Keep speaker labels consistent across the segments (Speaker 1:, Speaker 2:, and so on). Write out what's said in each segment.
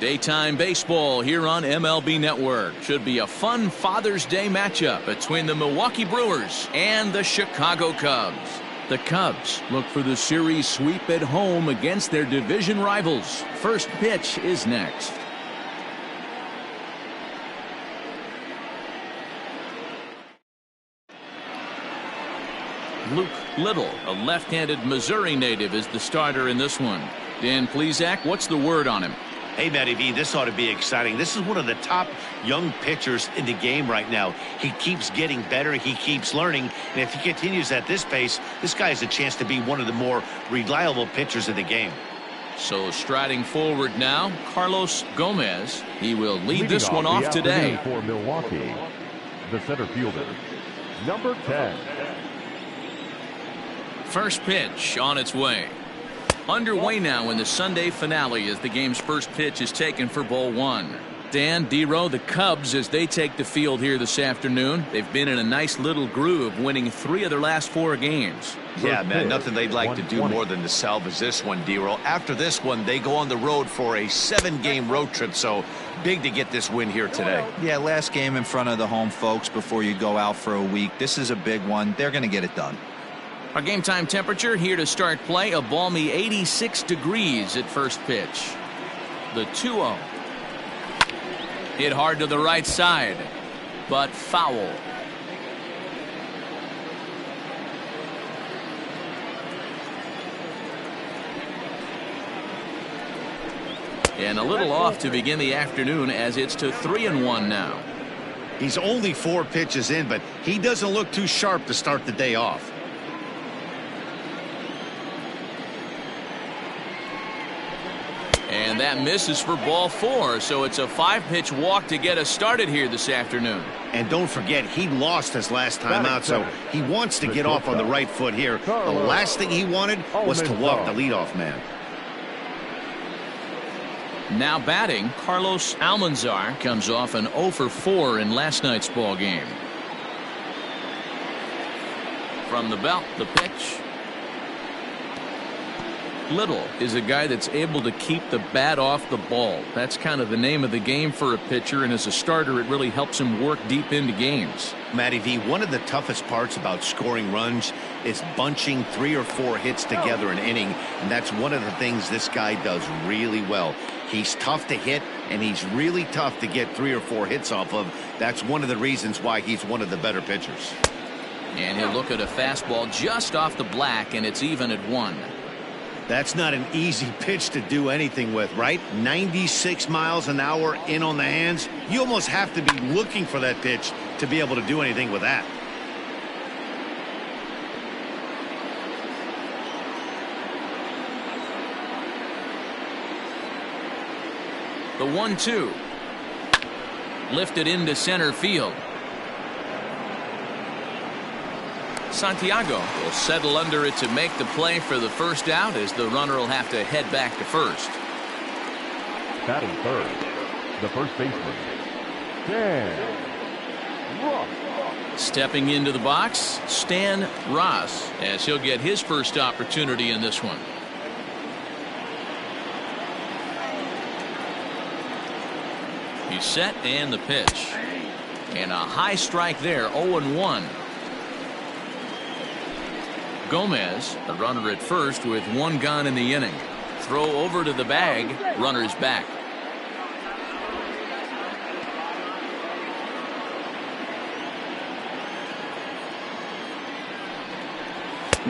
Speaker 1: Daytime baseball here on MLB Network. Should be a fun Father's Day matchup between the Milwaukee Brewers and the Chicago Cubs. The Cubs look for the series sweep at home against their division rivals. First pitch is next. Luke Little, a left-handed Missouri native, is the starter in this one. Dan Plesac, what's the word on him?
Speaker 2: Hey, Matty V, this ought to be exciting. This is one of the top young pitchers in the game right now. He keeps getting better. He keeps learning. And if he continues at this pace, this guy has a chance to be one of the more reliable pitchers in the game.
Speaker 1: So striding forward now, Carlos Gomez. He will lead this one off today.
Speaker 3: For Milwaukee, the center fielder, number 10.
Speaker 1: First pitch on its way. Underway now in the Sunday finale as the game's first pitch is taken for ball one. Dan, D-Row, the Cubs, as they take the field here this afternoon, they've been in a nice little groove, winning 3 of their last 4 games.
Speaker 4: Yeah, man, nothing they'd like to do more than to salvage this one, D-Row. After this one, they go on the road for a 7-game road trip, so big to get this win here today.
Speaker 5: Yeah, last game in front of the home folks before you go out for a week. This is a big one. They're going to get it done.
Speaker 1: Our game time temperature here to start play, a balmy 86 degrees at first pitch. The 2-0. Hit hard to the right side, but foul. And a little off to begin the afternoon as it's to 3-1 now.
Speaker 2: He's only 4 pitches in, but he doesn't look too sharp to start the day off.
Speaker 1: And that misses for ball 4, so it's a 5-pitch walk to get us started here this afternoon.
Speaker 2: And don't forget, he lost his last time out, so he wants to get off on the right foot here. The last thing he wanted was to walk the leadoff man.
Speaker 1: Now batting, Carlos Almanzar comes off an 0 for 4 in last night's ball game. From the belt, the pitch. Little is a guy that's able to keep the bat off the ball. That's kind of the name of the game for a pitcher, and as a starter, it really helps him work deep into games.
Speaker 2: Matty V, one of the toughest parts about scoring runs is bunching 3 or 4 hits together an inning, and that's one of the things this guy does really well. He's tough to hit, and he's really tough to get 3 or 4 hits off of. That's one of the reasons why he's one of the better pitchers.
Speaker 1: And he'll look at a fastball just off the black, and it's even at 1.
Speaker 2: That's not an easy pitch to do anything with, right? 96 miles an hour in on the hands. You almost have to be looking for that pitch to be able to do anything with that.
Speaker 1: The 1-2. Lifted into center field. Santiago will settle under it to make the play for the first out, as the runner will have to head back to first.
Speaker 3: Batting third, the first baseman, Stan Ross.
Speaker 1: Stepping into the box, Stan Ross, as he'll get his first opportunity in this one. He's set, and the pitch. And a high strike there, 0-1. Gomez, the runner at first with 1 gone in the inning. Throw over to the bag, runner's back.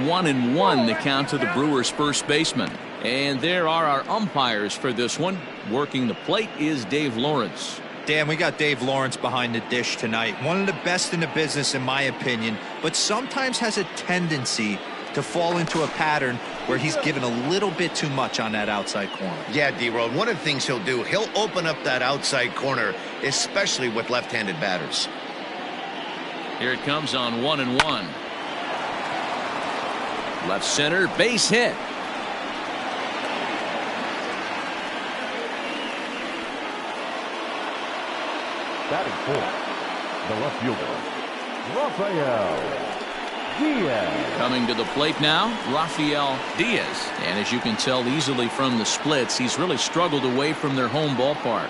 Speaker 1: One and one the count to the Brewers' first baseman. And there are our umpires for this one. Working the plate is Dave Lawrence.
Speaker 5: Dan, we got Dave Lawrence behind the dish tonight. One of the best in the business, in my opinion, but sometimes has a tendency to fall into a pattern where he's given a little bit too much on that outside corner.
Speaker 2: Yeah, D-Road, one of the things he'll do, he'll open up that outside corner, especially with left-handed batters.
Speaker 1: Here it comes on 1-1. Left center, base hit.
Speaker 3: Batting fourth, the left fielder, Rafael Diaz.
Speaker 1: Coming to the plate now, Rafael Diaz. And as you can tell easily from the splits, he's really struggled away from their home ballpark.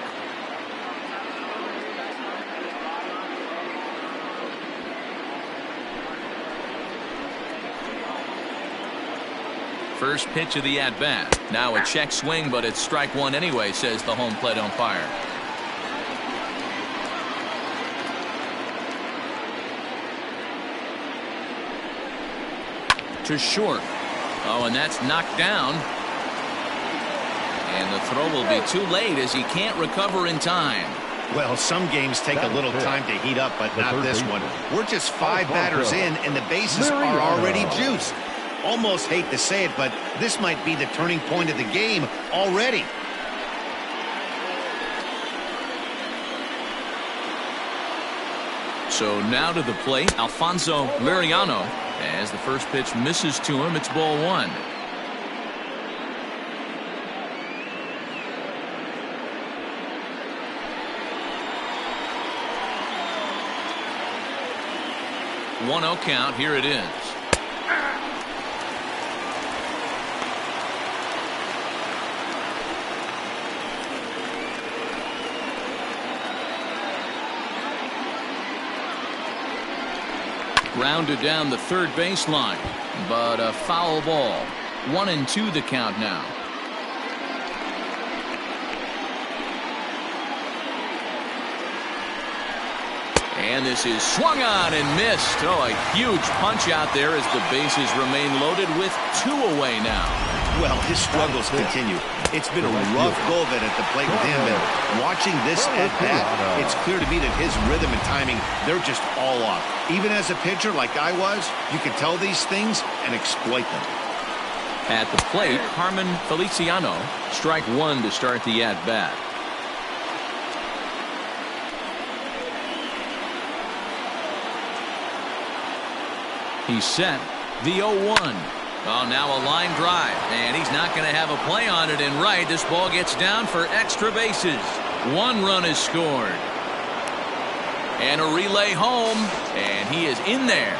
Speaker 1: First pitch of the at-bat. Now a check swing, but it's strike one anyway, says the home plate umpire. To short. Oh, and that's knocked down. And the throw will be too late as he can't recover in time.
Speaker 2: Well, some games take a little time to heat up, but not this one. We're just 5 batters in, and the bases are already juiced. Almost hate to say it, but this might be the turning point of the game already.
Speaker 1: So now to the plate, Alfonso Liriano. As the first pitch misses to him, it's ball 1. One 0 count. Here it is. Grounded down the third baseline, but a foul ball. 1-2 the count now. And this is swung on and missed. Oh, a huge punch out there as the bases remain loaded with 2 away now.
Speaker 2: Well, his struggles continue. It's been a rough go of it at the plate with him, and watching this at bat, it's clear to me that his rhythm and timing, they're just all off. Even as a pitcher like I was, you can tell these things and exploit them.
Speaker 1: At the plate, Carmen Feliciano, strike 1 to start the at-bat. He's set. The 0-1. Oh, now a line drive, and he's not going to have a play on it in right. This ball gets down for extra bases. 1 run is scored. And a relay home, and he is in there.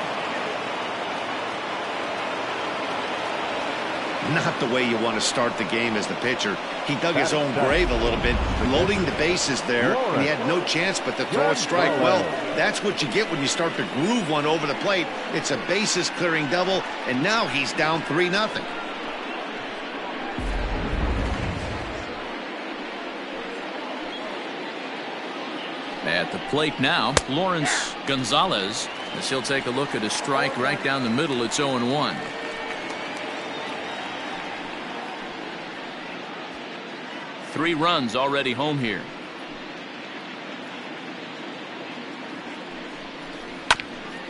Speaker 2: Not the way you want to start the game as the pitcher. He dug his own grave a little bit, loading the bases there, and he had no chance but to throw a strike. Well, that's what you get when you start to groove one over the plate. It's a bases-clearing double, and now he's down 3-0.
Speaker 1: At the plate now, Lawrence Gonzalez, as he'll take a look at a strike right down the middle. It's 0-1. Three runs already home here.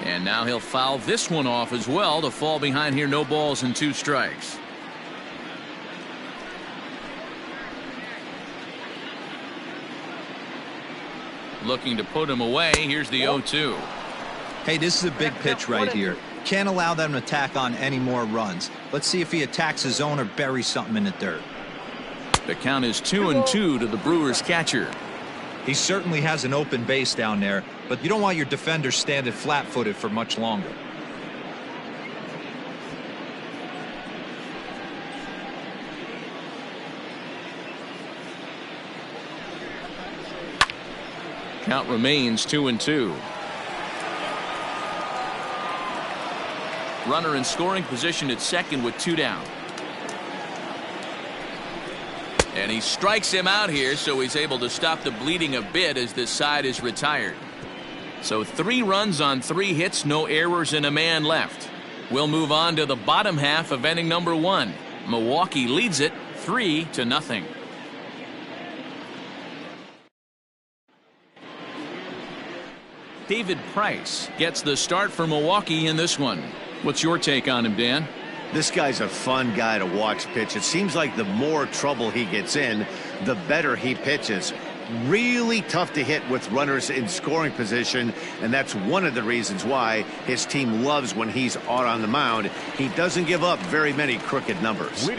Speaker 1: And now he'll foul this one off as well to fall behind here. No balls and 2 strikes. Looking to put him away. Here's the 0-2.
Speaker 5: Hey, this is a big pitch right here. Can't allow them to tack on any more runs. Let's see if he attacks his zone or buries something in the dirt.
Speaker 1: The count is 2-2 to the Brewers catcher.
Speaker 5: He certainly has an open base down there, but you don't want your defender standing flat-footed for much longer.
Speaker 1: Count remains 2-2. Runner in scoring position at second with 2 down. And he strikes him out here, so he's able to stop the bleeding a bit as this side is retired. So 3 runs on 3 hits, no errors, and a man left. We'll move on to the bottom half of inning number 1. Milwaukee leads it 3-0. David Price gets the start for Milwaukee in this one. What's your take on him, Dan?
Speaker 2: This guy's a fun guy to watch pitch. It seems like the more trouble he gets in, the better he pitches. Really tough to hit with runners in scoring position, and that's one of the reasons why his team loves when he's out on the mound. He doesn't give up very many crooked numbers.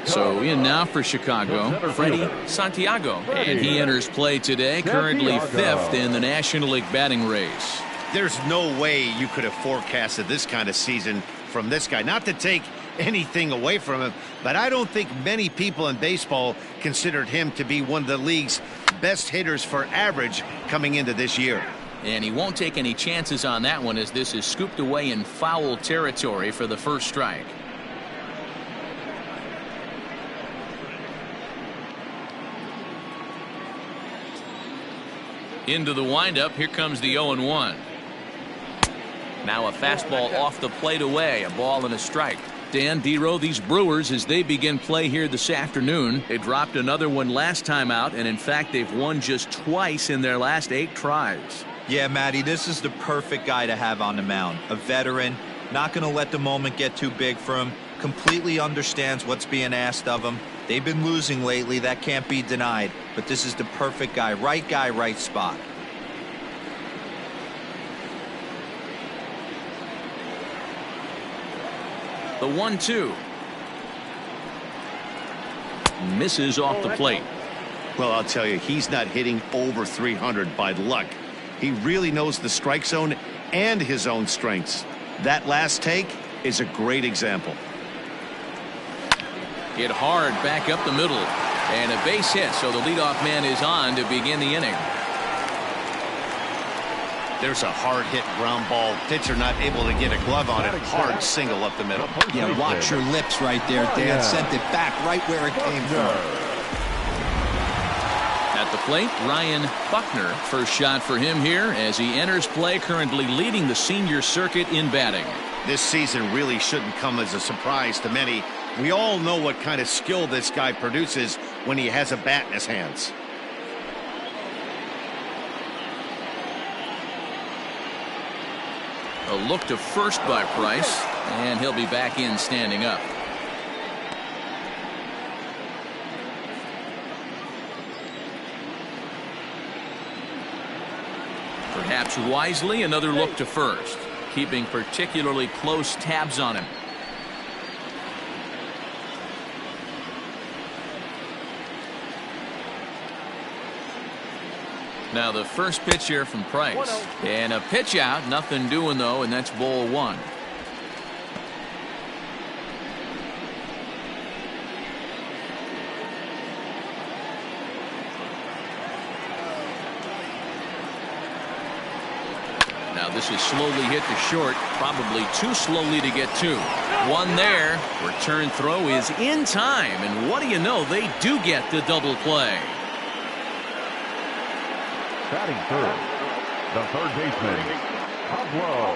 Speaker 1: So in now for Chicago, Freddie Santiago, and he enters play today, currently 5th in the National League batting race.
Speaker 2: There's no way you could have forecasted this kind of season from this guy. Not to take anything away from him, but I don't think many people in baseball considered him to be one of the league's best hitters for average coming into this year.
Speaker 1: And he won't take any chances on that one, as this is scooped away in foul territory for the first strike. Into the windup. Here comes the 0-1. Now a fastball off the plate away. A ball and a strike. Dan, Dero, these Brewers, as they begin play here this afternoon, they dropped another one last time out, and in fact they've won just twice in their last 8 tries.
Speaker 5: Yeah, Matty, this is the perfect guy to have on the mound. A veteran, not going to let the moment get too big for him, completely understands what's being asked of him. They've been losing lately, that can't be denied, but this is the perfect guy, right spot.
Speaker 1: The 1-2. Misses off the plate.
Speaker 2: Well, I'll tell you, he's not hitting over 300 by luck. He really knows the strike zone and his own strengths. That last take is a great example.
Speaker 1: Hit hard back up the middle. And a base hit, so the leadoff man is on to begin the inning.
Speaker 2: There's a hard hit ground ball. Pitcher not able to get a glove on it. Hard single up the middle.
Speaker 5: Yeah, watch your lips right there, Dan. Sent it back right where it came from.
Speaker 1: At the plate, Ryan Buckner. First shot for him here as he enters play, currently leading the senior circuit in batting.
Speaker 2: This season really shouldn't come as a surprise to many. We all know what kind of skill this guy produces when he has a bat in his hands.
Speaker 1: A look to first by Price, and he'll be back in standing up. Perhaps wisely, another look to first, keeping particularly close tabs on him. Now the first pitch here from Price, and a pitch out, nothing doing though, and that's ball 1. Now this is slowly hit to short, probably too slowly to get to. One there. Return throw is in time, and what do you know, they do get the double play.
Speaker 3: Batting third, the third baseman, Pablo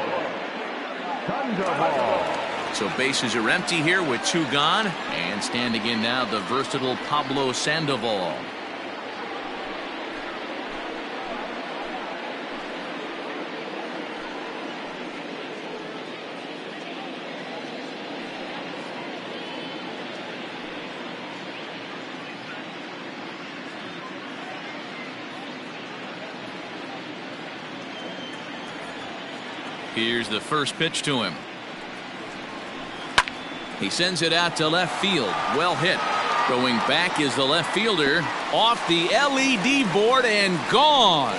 Speaker 3: Sandoval.
Speaker 1: So bases are empty here with 2 gone, and standing in now the versatile Pablo Sandoval. Here's the first pitch to him. He sends it out to left field. Well hit. Going back is the left fielder. Off the LED board and gone.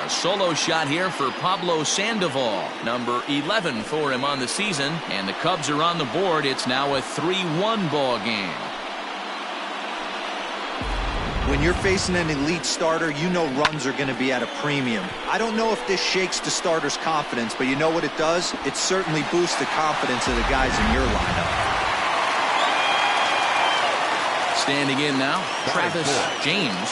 Speaker 1: A solo shot here for Pablo Sandoval. Number 11 for him on the season. And the Cubs are on the board. It's now a 3-1 ball game.
Speaker 5: When you're facing an elite starter, you know runs are going to be at a premium. I don't know if this shakes the starter's confidence, but you know what it does? It certainly boosts the confidence of the guys in your lineup.
Speaker 1: Standing in now, Travis James.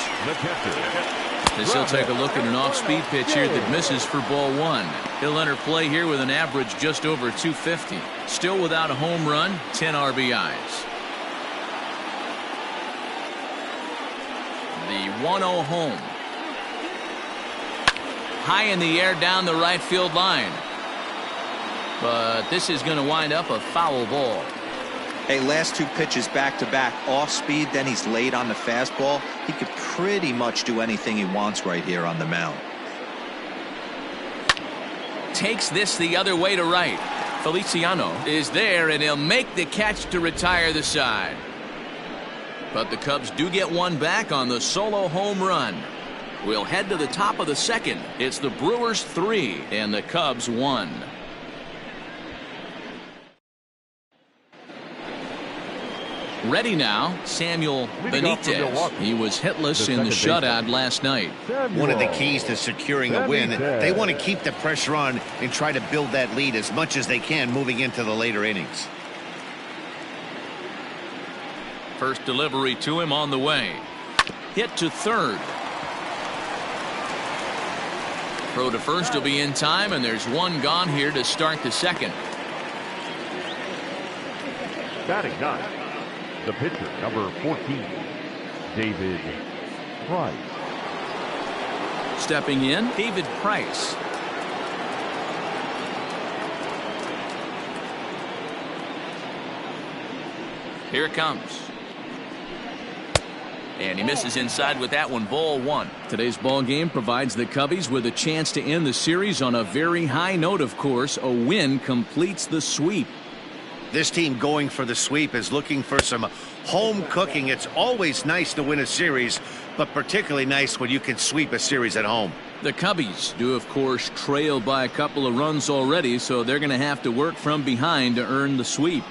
Speaker 1: As he'll take a look at an off-speed pitch here that misses for ball 1. He'll enter play here with an average just over 250. Still without a home run, 10 RBIs. The 1-0 home. High in the air down the right field line. But this is going to wind up a foul ball.
Speaker 5: Hey, last 2 pitches back-to-back, off speed, then he's late on the fastball. He could pretty much do anything he wants right here on the mound.
Speaker 1: Takes this the other way to right. Feliciano is there, and he'll make the catch to retire the side. But the Cubs do get one back on the solo home run. We'll head to the top of the second. It's the Brewers 3 and the Cubs 1. Ready now, Samuel Benitez. He was hitless in the shutout last night.
Speaker 2: One of the keys to securing a win, they want to keep the pressure on and try to build that lead as much as they can moving into the later innings.
Speaker 1: First delivery to him on the way. Hit to third. Throw to first will be in time, and there's one gone here to start the second.
Speaker 3: Batting ninth, the pitcher, number 14, David Price.
Speaker 1: Stepping in, David Price. Here it comes. And he misses inside with that one. Ball one. Today's ball game provides the Cubbies with a chance to end the series on a very high note, of course. A win completes the sweep.
Speaker 2: This team going for the sweep is looking for some home cooking. It's always nice to win a series, but particularly nice when you can sweep a series at home.
Speaker 1: The Cubbies do, of course, trail by a couple of runs already, so they're going to have to work from behind to earn the sweep.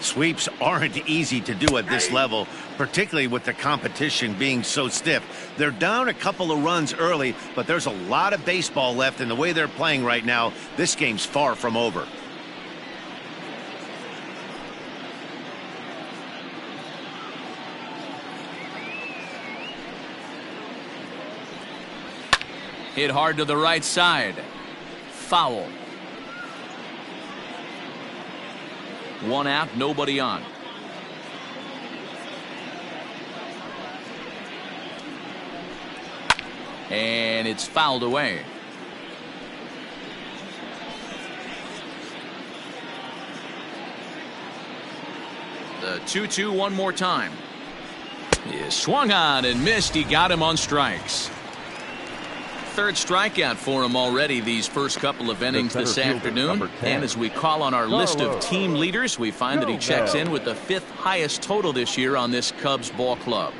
Speaker 2: Sweeps aren't easy to do at this level, particularly with the competition being so stiff. They're down a couple of runs early, but there's a lot of baseball left, and the way they're playing right now, this game's far from over.
Speaker 1: Hit hard to the right side. Foul. One out, nobody on. And it's fouled away. The 2-2 one more time. He swung on and missed. He got him on strikes. Third strikeout for him already these first couple of innings this afternoon. And as we call on our list of team leaders, we find that he checks in with the 5th highest total this year on this Cubs ball club.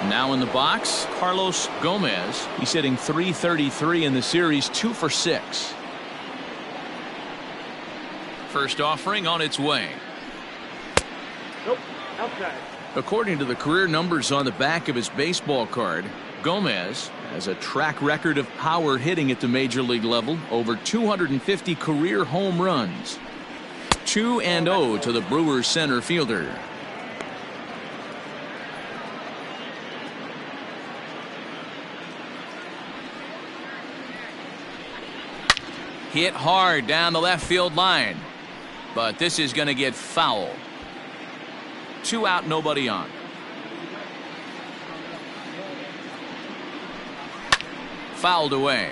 Speaker 1: Now in the box, Carlos Gomez. He's hitting .333 in the series, 2 for 6. First offering on its way.
Speaker 6: Nope, outside.
Speaker 1: According to the career numbers on the back of his baseball card, Gomez has a track record of power hitting at the major league level, over 250 career home runs. 2-0 to the Brewers center fielder. Hit hard down the left field line, but this is going to get foul. 2 out, nobody on. Fouled away.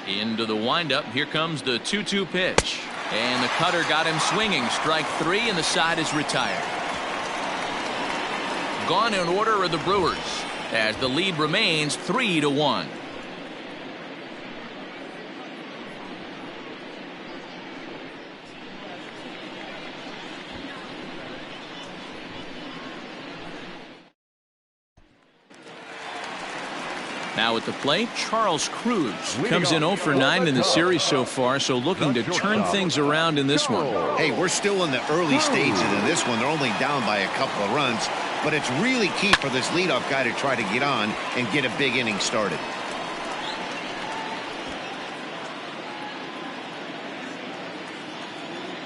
Speaker 1: Into the windup. Here comes the 2-2 pitch. And the cutter got him swinging. Strike 3, and the side is retired. Gone in order are the Brewers, as the lead remains 3-1. Now at the plate, Charles Cruz comes in 0 for 9 in the series so far, so looking to turn things around in this one.
Speaker 2: Hey, we're still in the early stages of this one. They're only down by a couple of runs, but it's really key for this leadoff guy to try to get on and get a big inning started.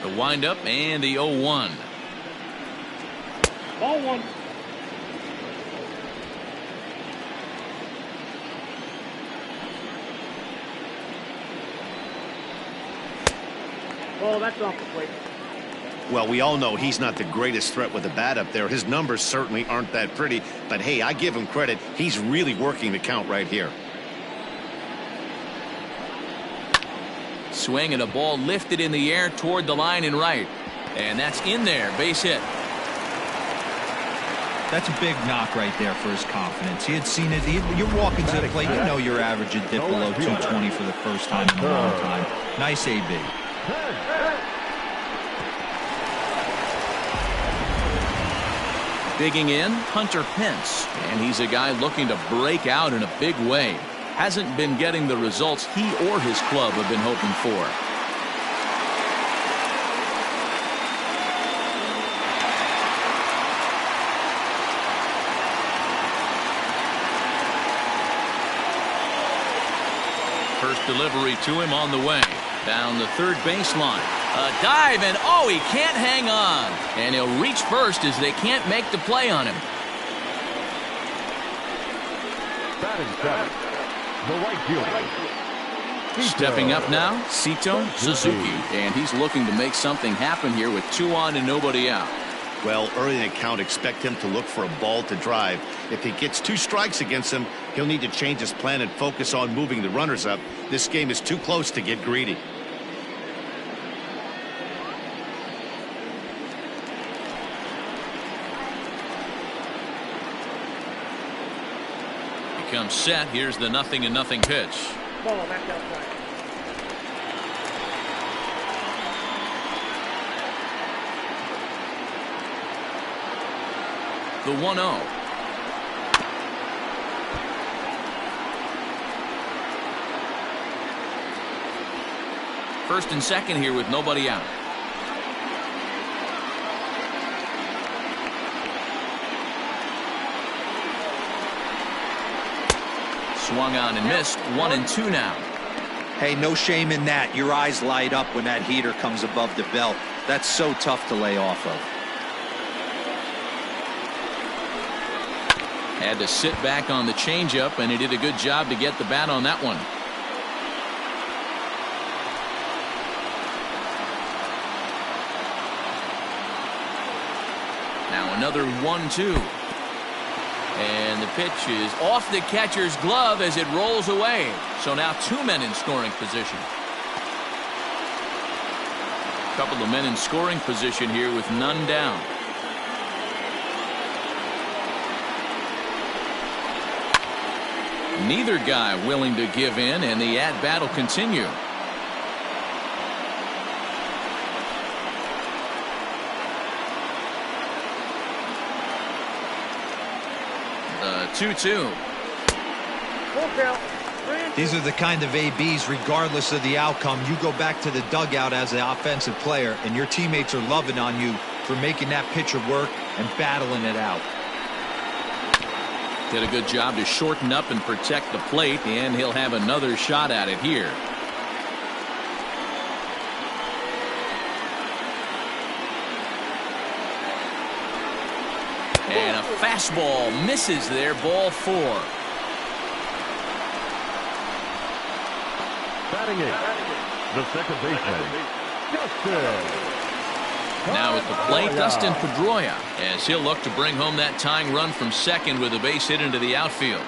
Speaker 1: The windup and the 0-1.
Speaker 6: Ball one. Oh, that's off the plate.
Speaker 2: Well, we all know he's not the greatest threat with the bat up there. His numbers certainly aren't that pretty, but hey, I give him credit. He's really working the count right here.
Speaker 1: Swing and a ball lifted in the air toward the line and right. And that's in there. Base hit.
Speaker 5: That's a big knock right there for his confidence. He had seen it. You're walking to the plate. You know your average would dip below 220 for the first time in a long time. Nice AB.
Speaker 1: Digging in, Hunter Pence, and he's a guy looking to break out in a big way. Hasn't been getting the results he or his club have been hoping for. First delivery to him on the way. Down the third baseline. A dive, and oh, he can't hang on. And he'll reach first as they can't make the play on him.
Speaker 3: Batting seventh, the right fielder.
Speaker 1: Stepping up now, Sito Suzuki. And he's looking to make something happen here with 2 on and nobody out.
Speaker 2: Well, early in the count, expect him to look for a ball to drive. If he gets 2 strikes against him, he'll need to change his plan and focus on moving the runners up. This game is too close to get greedy.
Speaker 1: He comes set. Here's the 0-0 pitch.
Speaker 6: Ball back outside.
Speaker 1: The 1-0. First and second here with nobody out. Swung on and missed. 1-2 now.
Speaker 5: Hey, no shame in that. Your eyes light up when that heater comes above the belt. That's so tough to lay off of.
Speaker 1: Had to sit back on the changeup, and he did a good job to get the bat on that one. Now another 1-2. And the pitch is off the catcher's glove as it rolls away. So now 2 men in scoring position. A couple of men in scoring position here with none down. Neither guy willing to give in, and the at-bat will continue. The 2-2.
Speaker 6: Full count.
Speaker 5: These are the kind of ABs, regardless of the outcome, you go back to the dugout as an offensive player, and your teammates are loving on you for making that pitcher work and battling it out.
Speaker 1: Did a good job to shorten up and protect the plate, and he'll have another shot at it here. And a fastball misses there, ball 4.
Speaker 3: Batting eighth, the second baseman, Justin.
Speaker 1: Now at the plate, Dustin Pedroia, as he'll look to bring home that tying run from second with a base hit into the outfield.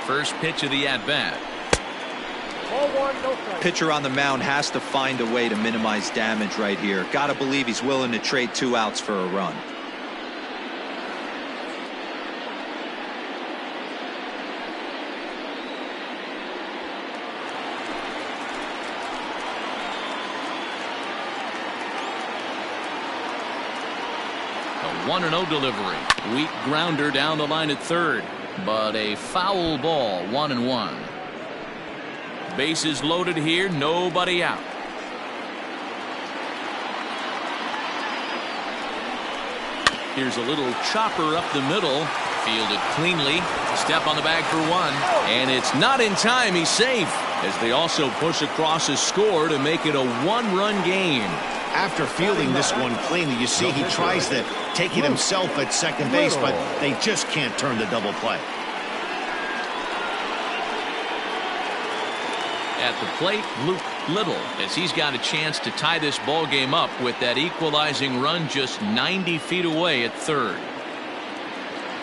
Speaker 1: First pitch of the at-bat.
Speaker 6: Ball 1, no strike.
Speaker 5: Pitcher on the mound has to find a way to minimize damage right here. Got to believe he's willing to trade 2 outs for a run.
Speaker 1: A 1-0 delivery. Weak grounder down the line at third. But a foul ball, 1-1. Bases loaded here, nobody out. Here's a little chopper up the middle. Fielded cleanly. Step on the bag for 1. And it's not in time. He's safe. As they also push across his score to make it a 1-run game.
Speaker 2: After fielding this one cleanly, you see he tries to take it himself at second base, but they just can't turn the double play.
Speaker 1: At the plate, Luke little, as he's got a chance to tie this ball game up with that equalizing run just 90 feet away at third.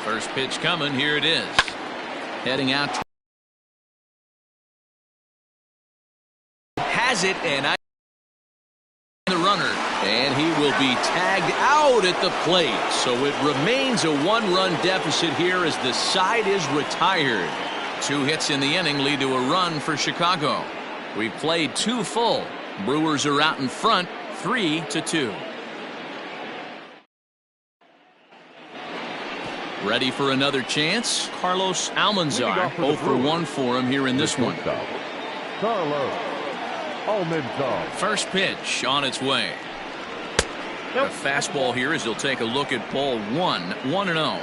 Speaker 1: First pitch coming. Here it is. Heading out. Has it, and the runner, and he will be tagged out at the plate. So it remains a one-run deficit here as the side is retired. 2 hits in the inning lead to a run for Chicago. We played 2 full. Brewers are out in front, 3-2. Ready for another chance? Carlos Almanzar, 0 for 1 for him here in this one.
Speaker 3: Carlos Almanzar.
Speaker 1: First pitch on its way. A fastball here as he'll take a look at ball 1, 1-0.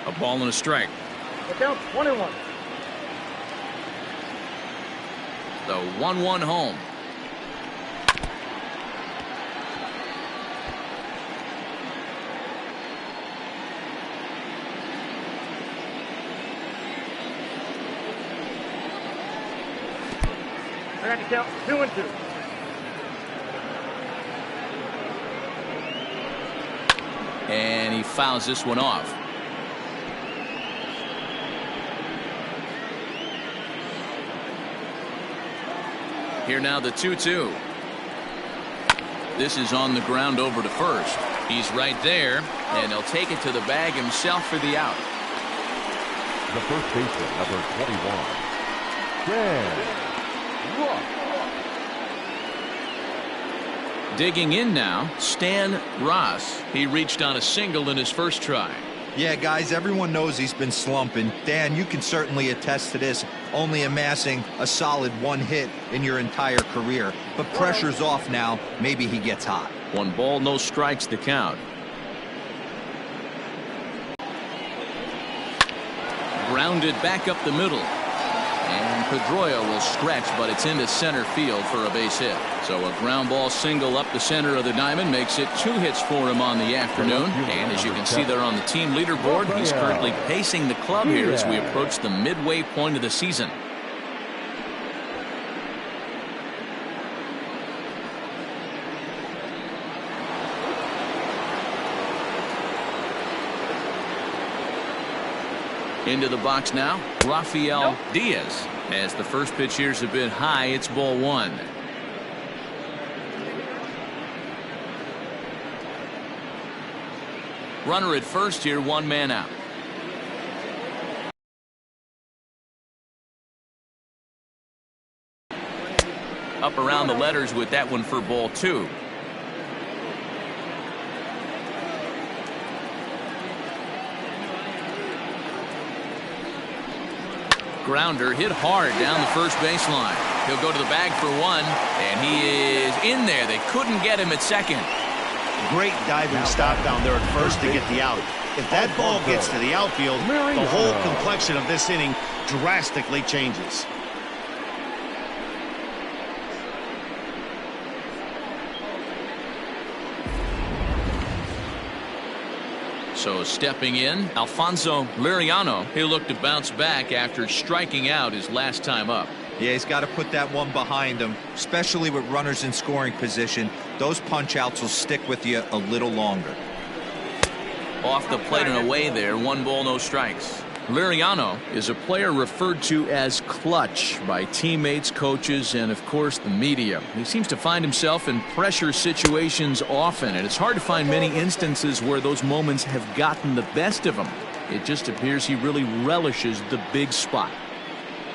Speaker 1: A ball and a strike.
Speaker 6: The count 1-1.
Speaker 1: The 1-1 home.
Speaker 6: I got to count 2-2.
Speaker 1: And he fouls this one off. Here now the 2-2. This is on the ground over to first. He's right there, and he'll take it to the bag himself for the out.
Speaker 3: The first baseman, number 21. Dan.
Speaker 1: Digging in now, Stan Ross. He reached on a single in his first try.
Speaker 5: Yeah, guys, everyone knows he's been slumping. Dan, you can certainly attest to this, only amassing a solid 1 hit in your entire career. But pressure's off now. Maybe he gets hot.
Speaker 1: 1 ball, no strikes to count. Grounded back up the middle. And Pedroia will stretch, but it's into center field for a base hit. So a ground ball single up the center of the diamond makes it 2 hits for him on the afternoon. And as you can see there on the team leaderboard, he's currently pacing the club here as we approach the midway point of the season. Into the box now, Rafael Diaz. As the first pitch here's a bit high, it's ball 1. Runner at first here, 1 man out. Up around the letters with that one for ball 2. Grounder hit hard down the first baseline. He'll go to the bag for 1, and he is in there. They couldn't get him at second.
Speaker 2: Great diving stop down there at first to get the out. If that ball gets to the outfield, the whole complexion of this inning drastically changes.
Speaker 1: So stepping in, Alfonso Liriano. He'll look to bounce back after striking out his last time up.
Speaker 5: Yeah, he's got to put that one behind him, especially with runners in scoring position. Those punch outs will stick with you a little longer.
Speaker 1: Off the plate and away there, 1 ball, no strikes. Liriano is a player referred to as clutch by teammates, coaches, and of course the media. He seems to find himself in pressure situations often, and it's hard to find many instances where those moments have gotten the best of him. It just appears he really relishes the big spot.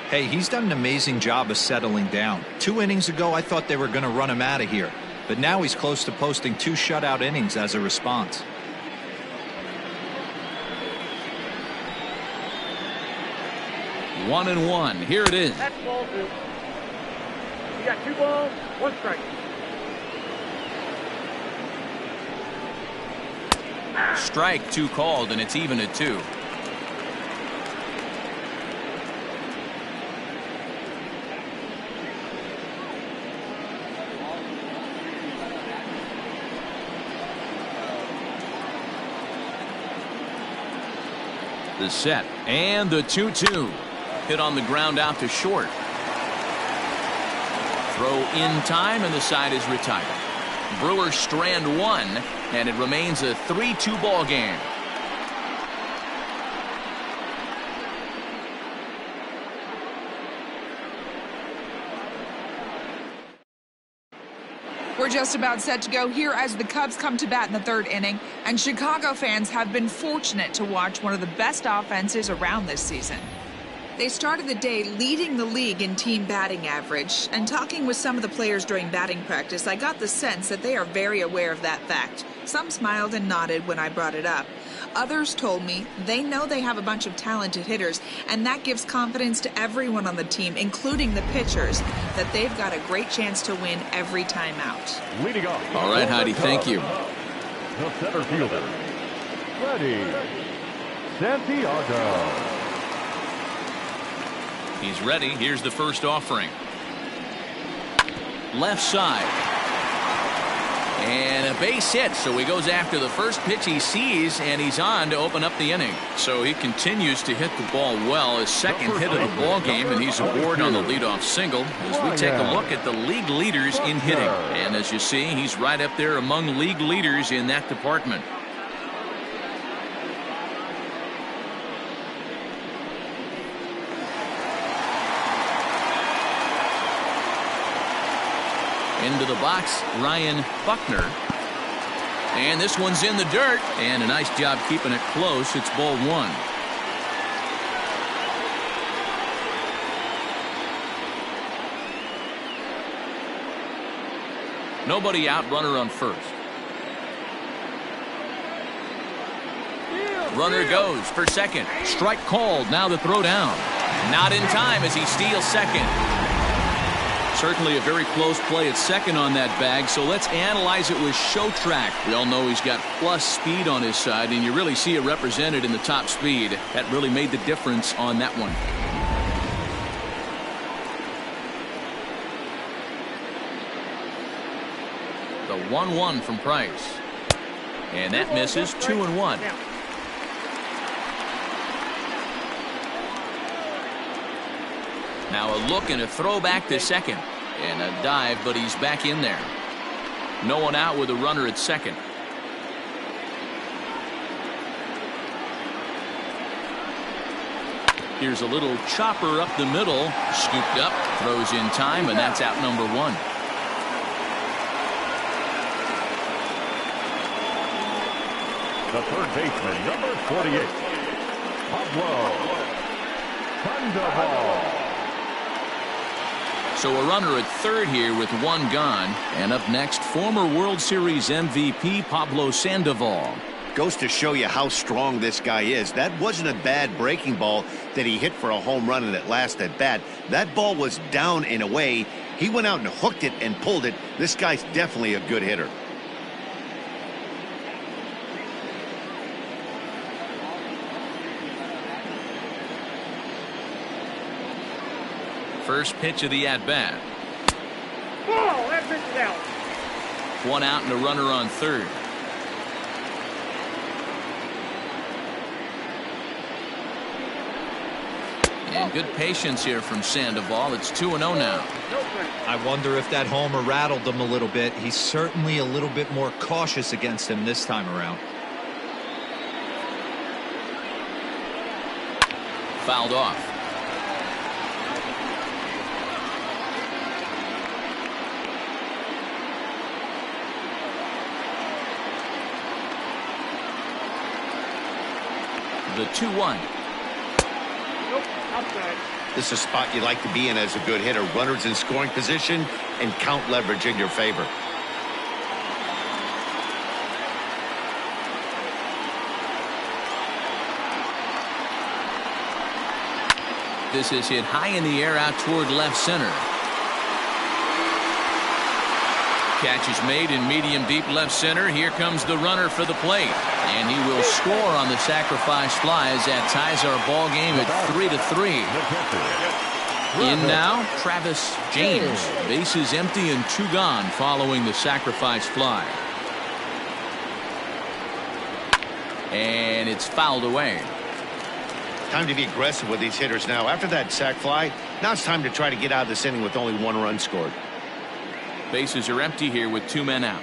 Speaker 5: Hey, he's done an amazing job of settling down. 2 innings ago, I thought they were going to run him out of here, but now he's close to posting 2 shutout innings as a response.
Speaker 1: One and one. Here it is.
Speaker 6: That's ball 2. You got 2 balls, 1 strike.
Speaker 1: Strike 2 called, and it's even at 2. The set and the 2-2. Hit on the ground out to short. Throw in time, and the side is retired. Brewers strand one, and it remains a 3-2 ball game.
Speaker 7: We're just about set to go here as the Cubs come to bat in the third inning, and Chicago fans have been fortunate to watch one of the best offenses around this season. They started the day leading the league in team batting average, and talking with some of the players during batting practice, I got the sense that they are very aware of that fact. Some smiled and nodded when I brought it up. Others told me they know they have a bunch of talented hitters, and that gives confidence to everyone on the team, including the pitchers, that they've got a great chance to win every time out.
Speaker 3: Leading off.
Speaker 1: All right, Heidi, thank you.
Speaker 3: The center fielder, Freddie Santiago.
Speaker 1: He's ready. Here's the first offering. Left side. And a base hit, so he goes after the first pitch he sees, and he's on to open up the inning. So he continues to hit the ball well. His second hit of the ball game, and he's aboard on the leadoff single as we take a look at the league leaders in hitting. And as you see, he's right up there among league leaders in that department. Into the box, Ryan Buckner. And this one's in the dirt. And a nice job keeping it close. It's ball one. Nobody out, runner on first. Runner goes for second. Strike called. Now the throw down. Not in time as he steals second. Certainly a very close play at second on that bag, so let's analyze it with show track. We all know he's got plus speed on his side, and you really see it represented in the top speed. That really made the difference on that one. The 1-1 from Price. And that misses. 2-1. Now a look and a throw back to second. And a dive, but he's back in there. No one out with a runner at second. Here's a little chopper up the middle. Scooped up, throws in time, and that's out number one.
Speaker 3: The third baseman, number 48, Pablo Sandoval.
Speaker 1: So a runner at third here with one gone. And up next, former World Series MVP Pablo Sandoval.
Speaker 2: Goes to show you how strong this guy is. That wasn't a bad breaking ball that he hit for a home run in that last at bat. That ball was down and away. He went out and hooked it and pulled it. This guy's definitely a good hitter.
Speaker 1: First pitch of the at-bat.
Speaker 6: Ball, that pitch is out.
Speaker 1: One out and a runner on third. And good patience here from Sandoval. It's 2-0 now.
Speaker 5: I wonder if that homer rattled him a little bit. He's certainly a little bit more cautious against him this time around.
Speaker 1: Fouled off. The 2-1.
Speaker 6: Nope, outside.
Speaker 2: This is a spot you like to be in as a good hitter. Runners in scoring position and count leverage in your favor.
Speaker 1: This is hit high in the air out toward left center. Catch is made in medium deep left center. Here comes the runner for the plate. And he will score on the sacrifice fly as that ties our ball game at 3-3. In now, Travis James. Bases empty and two gone following the sacrifice fly. And it's fouled away.
Speaker 2: Time to be aggressive with these hitters now. After that sac fly, now it's time to try to get out of this inning with only 1 run scored.
Speaker 1: Bases are empty here with 2 men out.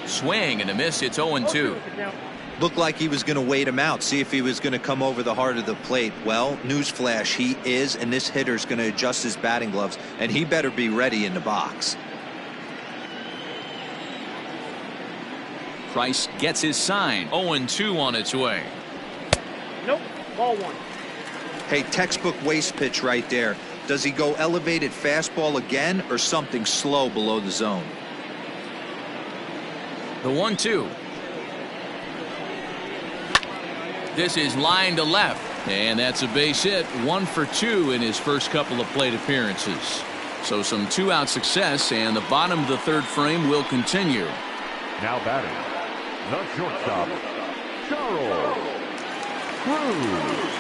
Speaker 1: Swing and a miss. It's 0-2.
Speaker 5: Looked like he was going to wait him out, see if he was going to come over the heart of the plate. Well, newsflash, he is, and this hitter's going to adjust his batting gloves, and he better be ready in the box.
Speaker 1: Price gets his sign. 0-2 on its way.
Speaker 6: Nope. Ball 1.
Speaker 5: Hey, textbook waste pitch right there. Does he go elevated fastball again or something slow below the zone?
Speaker 1: The 1-2. This is line to left, and that's a base hit. 1 for 2 in his first couple of plate appearances. So some 2-out success, and the bottom of the 3rd frame will continue.
Speaker 3: Now batting, the shortstop, Charles Cruz.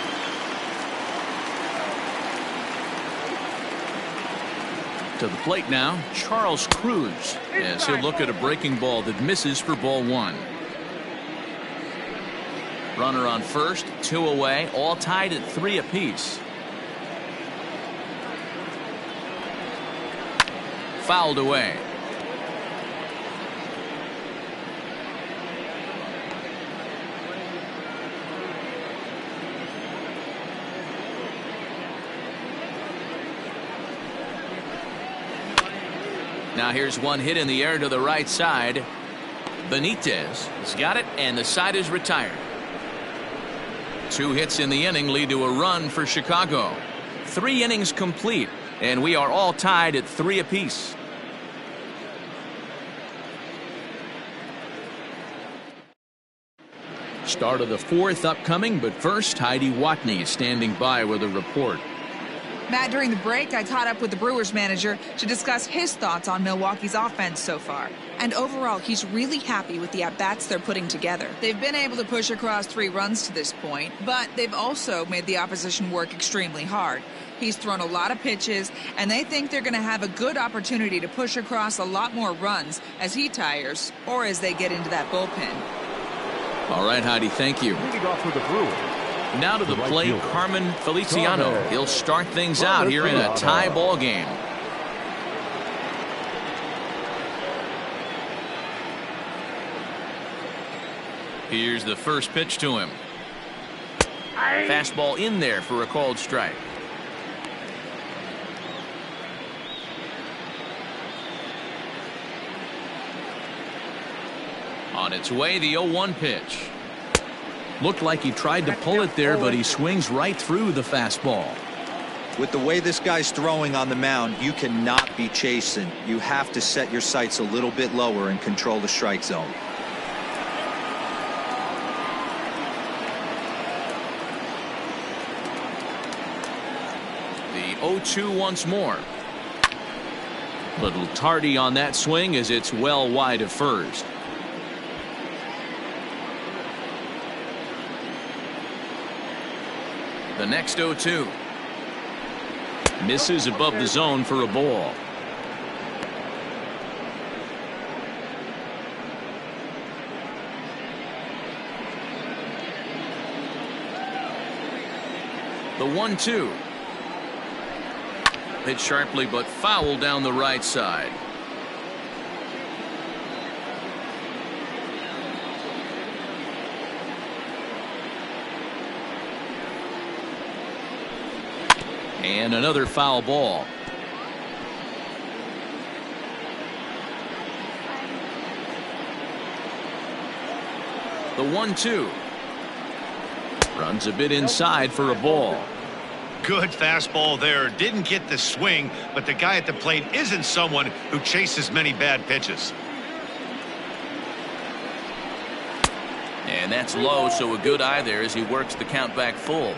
Speaker 1: To the plate now, Charles Cruz, as he'll look at a breaking ball that misses for ball 1. Runner on first, 2 away, all tied at 3 apiece. Fouled away. Now here's one hit in the air to the right side. Benitez has got it, and the side is retired. 2 hits in the inning lead to a run for Chicago. 3 innings complete, and we are all tied at 3 apiece. Start of the 4th upcoming, but first, Heidi Watney standing by with a report.
Speaker 7: Matt, during the break, I caught up with the Brewers manager to discuss his thoughts on Milwaukee's offense so far. And overall, he's really happy with the at-bats they're putting together. They've been able to push across 3 runs to this point, but they've also made the opposition work extremely hard. He's thrown a lot of pitches, and they think they're going to have a good opportunity to push across a lot more runs as he tires or as they get into that bullpen.
Speaker 1: All right, Heidi, thank you.
Speaker 3: Leading off for the Brewers.
Speaker 1: Now to the plate, Carmen Feliciano. He'll start things out here in a tie ball game. Here's the first pitch to him. Fastball in there for a called strike. On its way, the 0-1 pitch. Looked like he tried to pull it there, but he swings right through the fastball.
Speaker 5: With the way this guy's throwing on the mound, you cannot be chasing. You have to set your sights a little bit lower and control the strike zone.
Speaker 1: The 0-2 once more. Little tardy on that swing as it's well wide of first. The next 0-2. Misses above the zone for a ball. The 1-2. Hit sharply but foul down the right side. And another foul ball. The 1-2. Runs a bit inside for a ball.
Speaker 4: Good fastball there. Didn't get the swing, but the guy at the plate isn't someone who chases many bad pitches.
Speaker 1: And that's low, so a good eye there as he works the count back full.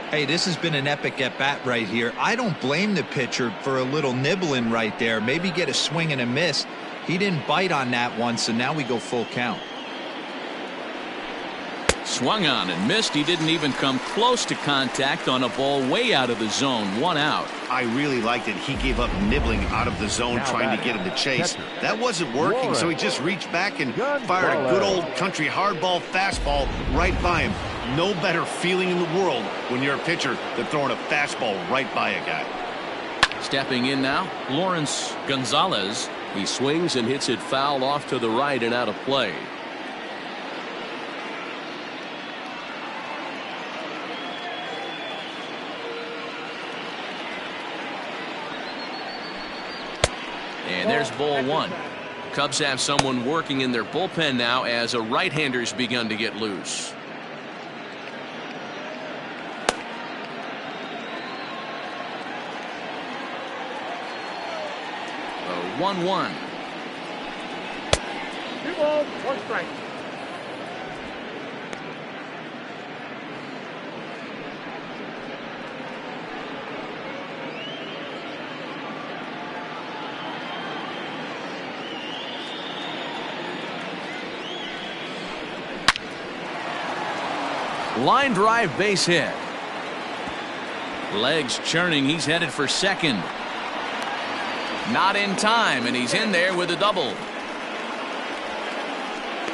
Speaker 5: Hey, this has been an epic at-bat right here. I don't blame the pitcher for a little nibbling right there. Maybe get a swing and a miss. He didn't bite on that one, so now we go full count.
Speaker 1: swung on and missed. He didn't even come close to contact on a ball way out of the zone. 1 out.
Speaker 2: I really liked it. He gave up nibbling out of the zone trying to get him to chase. That wasn't working, so he just reached back and fired a good old country hardball fastball right by him. No better feeling in the world when you're a pitcher than throwing a fastball right by a guy.
Speaker 1: Stepping in now, Lawrence Gonzalez. He swings and hits it foul off to the right and out of play. And there's ball 1. Cubs have someone working in their bullpen now as a right-hander's begun to get loose. 1-1.
Speaker 6: 2 balls, 1 strike.
Speaker 1: Line drive, base hit. Legs churning. He's headed for second. Not in time, and he's in there with a double.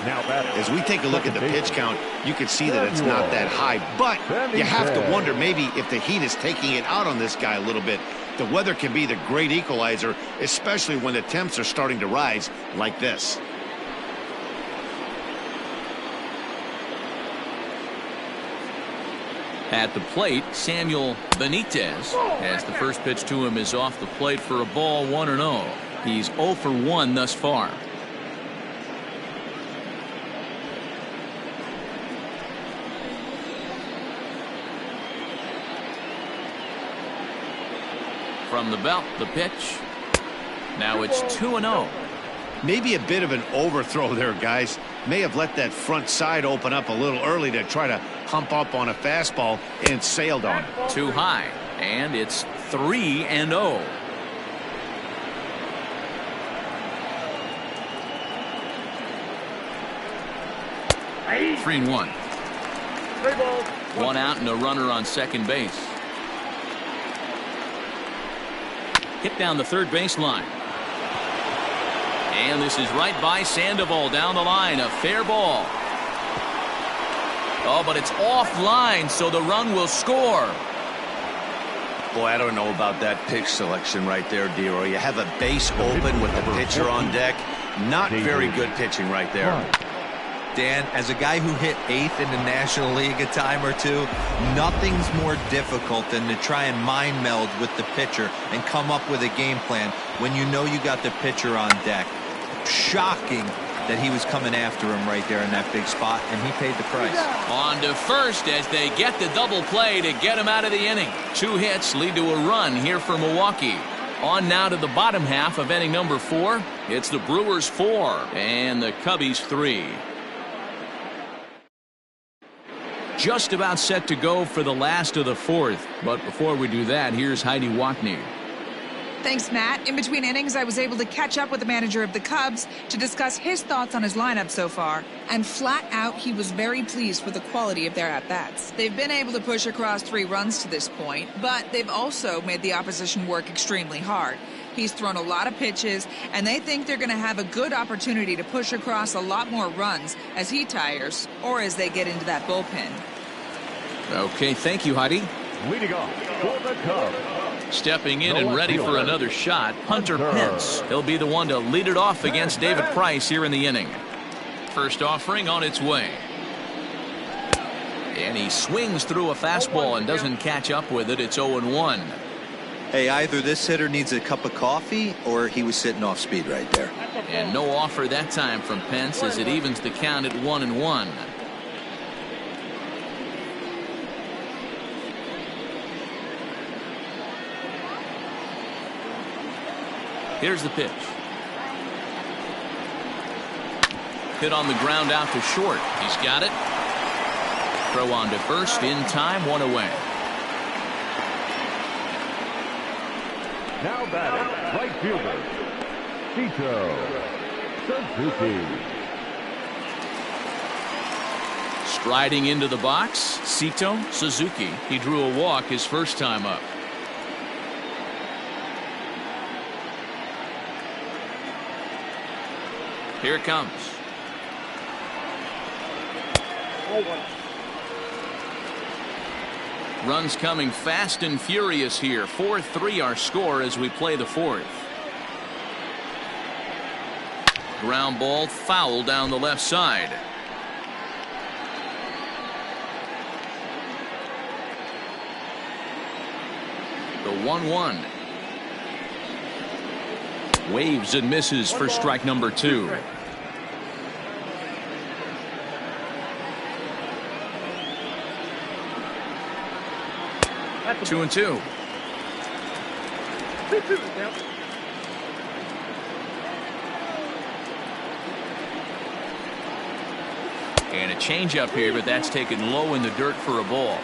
Speaker 3: Now
Speaker 2: as we take a look at the pitch count, you can see that it's not that high, but you have to wonder maybe if the heat is taking it out on this guy a little bit. The weather can be the great equalizer, especially when the temps are starting to rise like this.
Speaker 1: At the plate, Samuel Benitez, as the first pitch to him is off the plate for a ball, 1-0. He's 0 for 1 thus far. From the belt, the pitch. Now it's 2-0.
Speaker 2: Maybe a bit of an overthrow there, guys. May have let that front side open up a little early to try to hump up on a fastball and sailed on.
Speaker 1: Too high, and it's 3-0.
Speaker 6: Hey.
Speaker 1: 3-1.
Speaker 6: 3 balls.
Speaker 1: 1 out and a runner on second base. Hit down the third baseline. And this is right by Sandoval down the line. A fair ball. Oh, but it's offline, so the run will score.
Speaker 4: Boy, I don't know about that pitch selection right there, Dero. You have a base open with the pitcher on deck. Not very good pitching right there.
Speaker 5: Dan, as a guy who hit 8th in the National League a time or two, nothing's more difficult than to try and mind meld with the pitcher and come up with a game plan when you know you got the pitcher on deck. Shocking that he was coming after him right there in that big spot, and he paid the price.
Speaker 1: On to first as they get the double play to get him out of the inning. 2 hits lead to a run here for Milwaukee. On now to the bottom half of inning number 4. It's the Brewers 4 and the Cubbies 3. Just about set to go for the last of the 4th. But before we do that, here's Heidi Watney.
Speaker 7: Thanks, Matt. In between innings, I was able to catch up with the manager of the Cubs to discuss his thoughts on his lineup so far. And flat out, he was very pleased with the quality of their at-bats. They've been able to push across 3 runs to this point, but they've also made the opposition work extremely hard. He's thrown a lot of pitches, and they think they're going to have a good opportunity to push across a lot more runs as he tires or as they get into that bullpen.
Speaker 1: Okay, thank you, Heidi.
Speaker 3: Leading off for the Cubs.
Speaker 1: Stepping in and ready for another shot, Hunter Pence. He'll be the one to lead it off against David Price here in the inning. First offering on its way. And he swings through a fastball and doesn't catch up with it. It's 0-1.
Speaker 5: Hey, either this hitter needs a cup of coffee or he was sitting off speed right there.
Speaker 1: And no offer that time from Pence as it evens the count at 1-1. Here's the pitch. Hit on the ground out to short. He's got it. Throw on to first in time, 1 away.
Speaker 3: Now batting, right fielder, Tito Suzuki.
Speaker 1: Striding into the box, Sito Suzuki. He drew a walk his first time up. Here it comes. Runs coming fast and furious here. 4-3 our score as we play the fourth. Ground ball foul down the left side. The 1-1. Waves and misses for strike number 2.
Speaker 6: That's
Speaker 1: 2-2.
Speaker 6: 2-2 now.
Speaker 1: And a changeup here, but that's taken low in the dirt for a ball.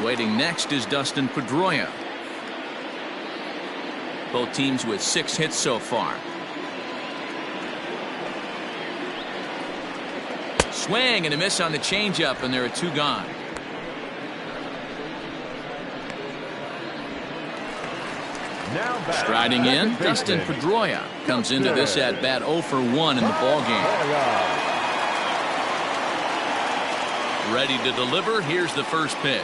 Speaker 1: Waiting next is Dustin Pedroia. Both teams with 6 hits so far. Swing and a miss on the changeup, and there are 2 gone. Striding in, Dustin Pedroia comes into this at bat 0 for 1 in the ball game. Ready to deliver. Here's the first pitch.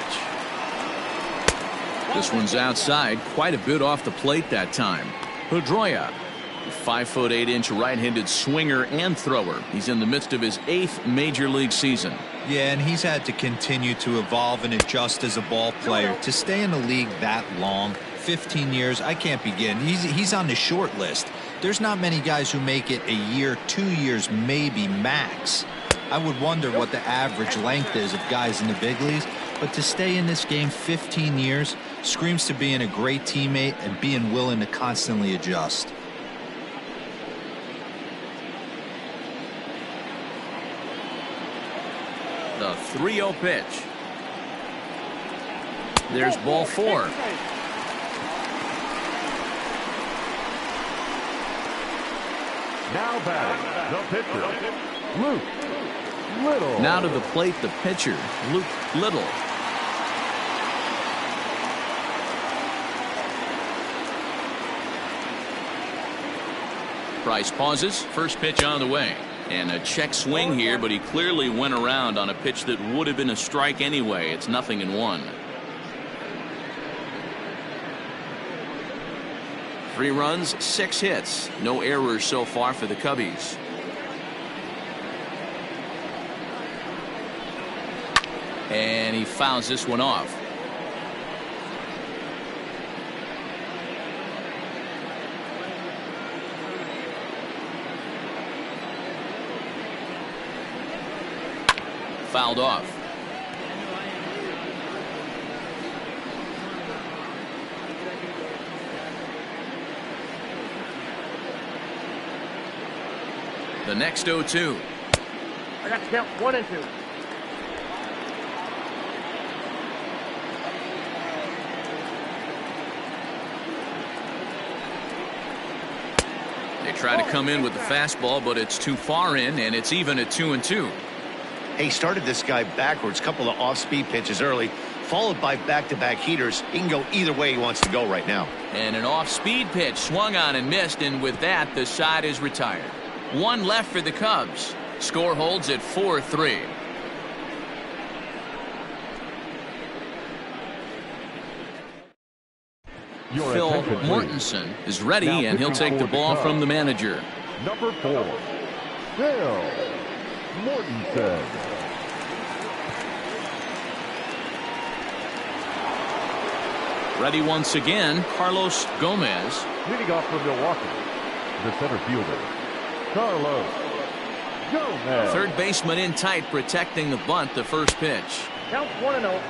Speaker 1: This one's outside, quite a bit off the plate that time. Pedroia, 5'8" right-handed swinger and thrower. He's in the midst of his 8th major league season.
Speaker 5: Yeah, and he's had to continue to evolve and adjust as a ball player. To stay in the league that long, 15 years, I can't begin. He's on the short list. There's not many guys who make it a year, 2 years, maybe max. I would wonder what the average length is of guys in the big leagues, but to stay in this game 15 years screams to being a great teammate and being willing to constantly adjust.
Speaker 1: The 3-0 pitch. There's ball 4.
Speaker 3: Now batting, the pitcher, Luke Little.
Speaker 1: Now to the plate, the pitcher, Luke Little. Price pauses. First pitch on the way. And a check swing here, but he clearly went around on a pitch that would have been a strike anyway. It's 0-1. 3 runs, 6 hits. No errors so far for the Cubbies. And he fouls this one off. Fouled off. The next 0-2.
Speaker 6: I got to count 1 and 2.
Speaker 1: They try to come in with the fastball, but it's too far in, and it's even at 2-2.
Speaker 2: He started this guy backwards, couple of off-speed pitches early, followed by back-to-back heaters. He can go either way he wants to go right now.
Speaker 1: And an off-speed pitch swung on and missed, and with that, the side is retired. 1 left for the Cubs. Score holds at 4-3. Phil Mortensen is ready, and he'll take the ball from the manager.
Speaker 3: Number 4, Phil Mortensen.
Speaker 1: Ready once again, Carlos Gomez.
Speaker 3: Leading off from Milwaukee, the center fielder, Carlos Gomez.
Speaker 1: Third baseman in tight, protecting the bunt. The first pitch.
Speaker 6: Count 1 and 0.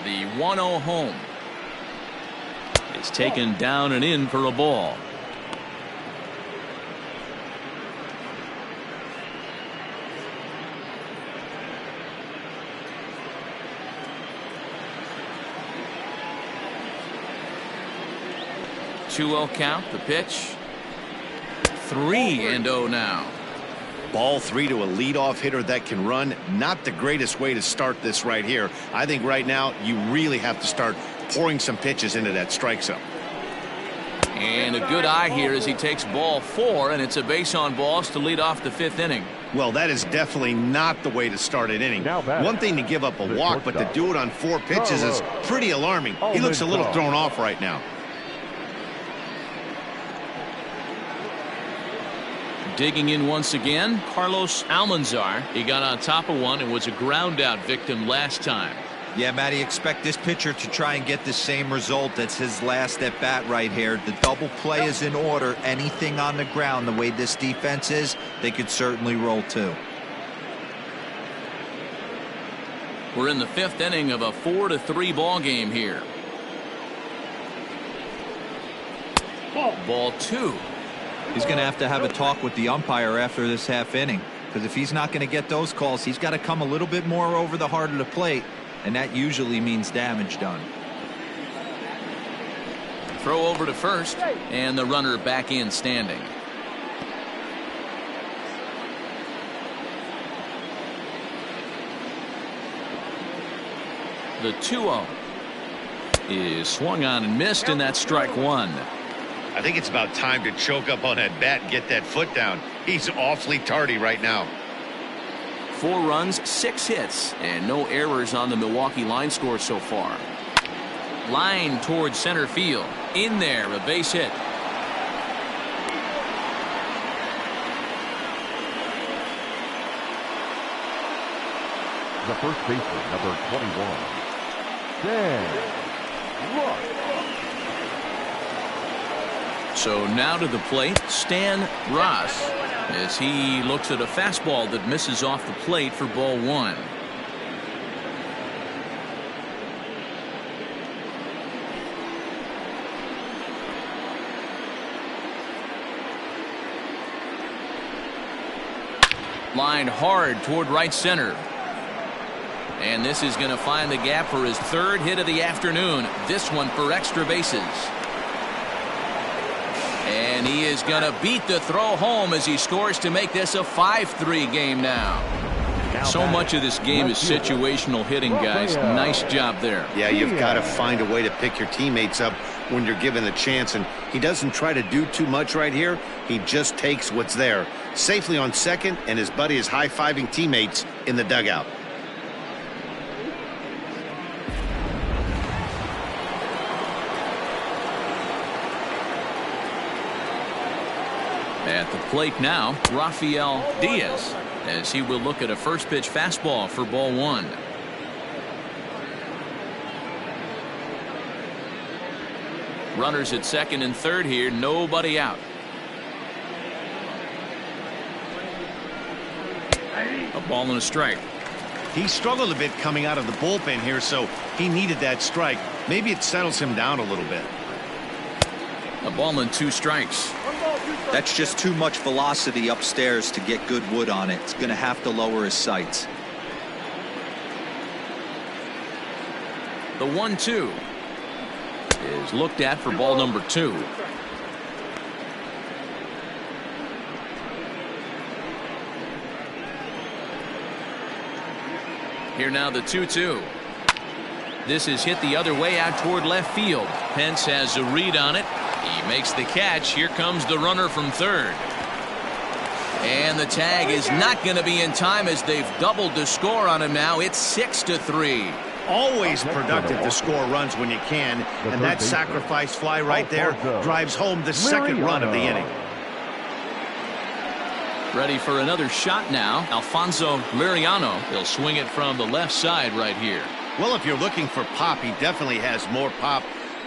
Speaker 1: The 1-0 home is taken down and in for a ball. 2-0 count. The pitch. 3-0 now.
Speaker 2: Ball 3 to a leadoff hitter that can run. Not the greatest way to start this right here. I think right now you really have to start pouring some pitches into that strike zone.
Speaker 1: And a good eye here as he takes ball 4, and it's a base on balls to lead off the 5th inning.
Speaker 2: Well, that is definitely not the way to start an inning. One thing to give up a walk, but to do it on 4 pitches is pretty alarming. He looks a little thrown off right now.
Speaker 1: Digging in once again, Carlos Almanzar. He got on top of one and was a ground out victim last time.
Speaker 5: Yeah, Matty, expect this pitcher to try and get the same result. That's his last at bat right here. The double play is in order. Anything on the ground, the way this defense is, they could certainly roll too.
Speaker 1: We're in the 5th inning of a 4-3 ball game here. Ball 2.
Speaker 5: He's going to have a talk with the umpire after this half inning, because if he's not going to get those calls, he's got to come a little bit more over the heart of the plate, and that usually means damage done.
Speaker 1: Throw over to first, and the runner back in standing. The 2-0 is swung on and missed, and that's strike 1.
Speaker 2: I think it's about time to choke up on that bat and get that foot down. He's awfully tardy right now.
Speaker 1: 4 runs, 6 hits, and no errors on the Milwaukee line score so far. Line towards center field. In there, a base hit.
Speaker 3: The first baseman, number 21, Dan Ross.
Speaker 1: So now to the plate, Stan Ross, as he looks at a fastball that misses off the plate for ball 1. Line hard toward right center. And this is going to find the gap for his 3rd hit of the afternoon. This one for extra bases. And he is going to beat the throw home as he scores to make this a 5-3 game now. So much of this game is situational hitting, guys. Nice job there.
Speaker 2: Yeah, you've got to find a way to pick your teammates up when you're given the chance, and he doesn't try to do too much right here. He just takes what's there. Safely on second, and his buddy is high-fiving teammates in the dugout.
Speaker 1: At the plate now, Rafael Diaz, as he will look at a first pitch fastball for ball 1. Runners at second and third here, nobody out. A ball and a strike.
Speaker 2: He struggled a bit coming out of the bullpen here, so he needed that strike. Maybe it settles him down a little bit.
Speaker 1: A ball and 2 strikes.
Speaker 5: That's just too much velocity upstairs to get good wood on it. It's going to have to lower his sights.
Speaker 1: The 1-2 is looked at for ball number 2. Here now the 2-2. This is hit the other way out toward left field. Pence has a read on it. He makes the catch. Here comes the runner from third. And the tag is not going to be in time as they've doubled the score on him now. It's 6-3.
Speaker 2: Always productive to score runs when you can, and that sacrifice fly right there drives home the second run of the inning.
Speaker 1: Ready for another shot now. Alfonso Liriano. He'll swing it from the left side right here.
Speaker 2: Well, if you're looking for pop, he definitely has more pop,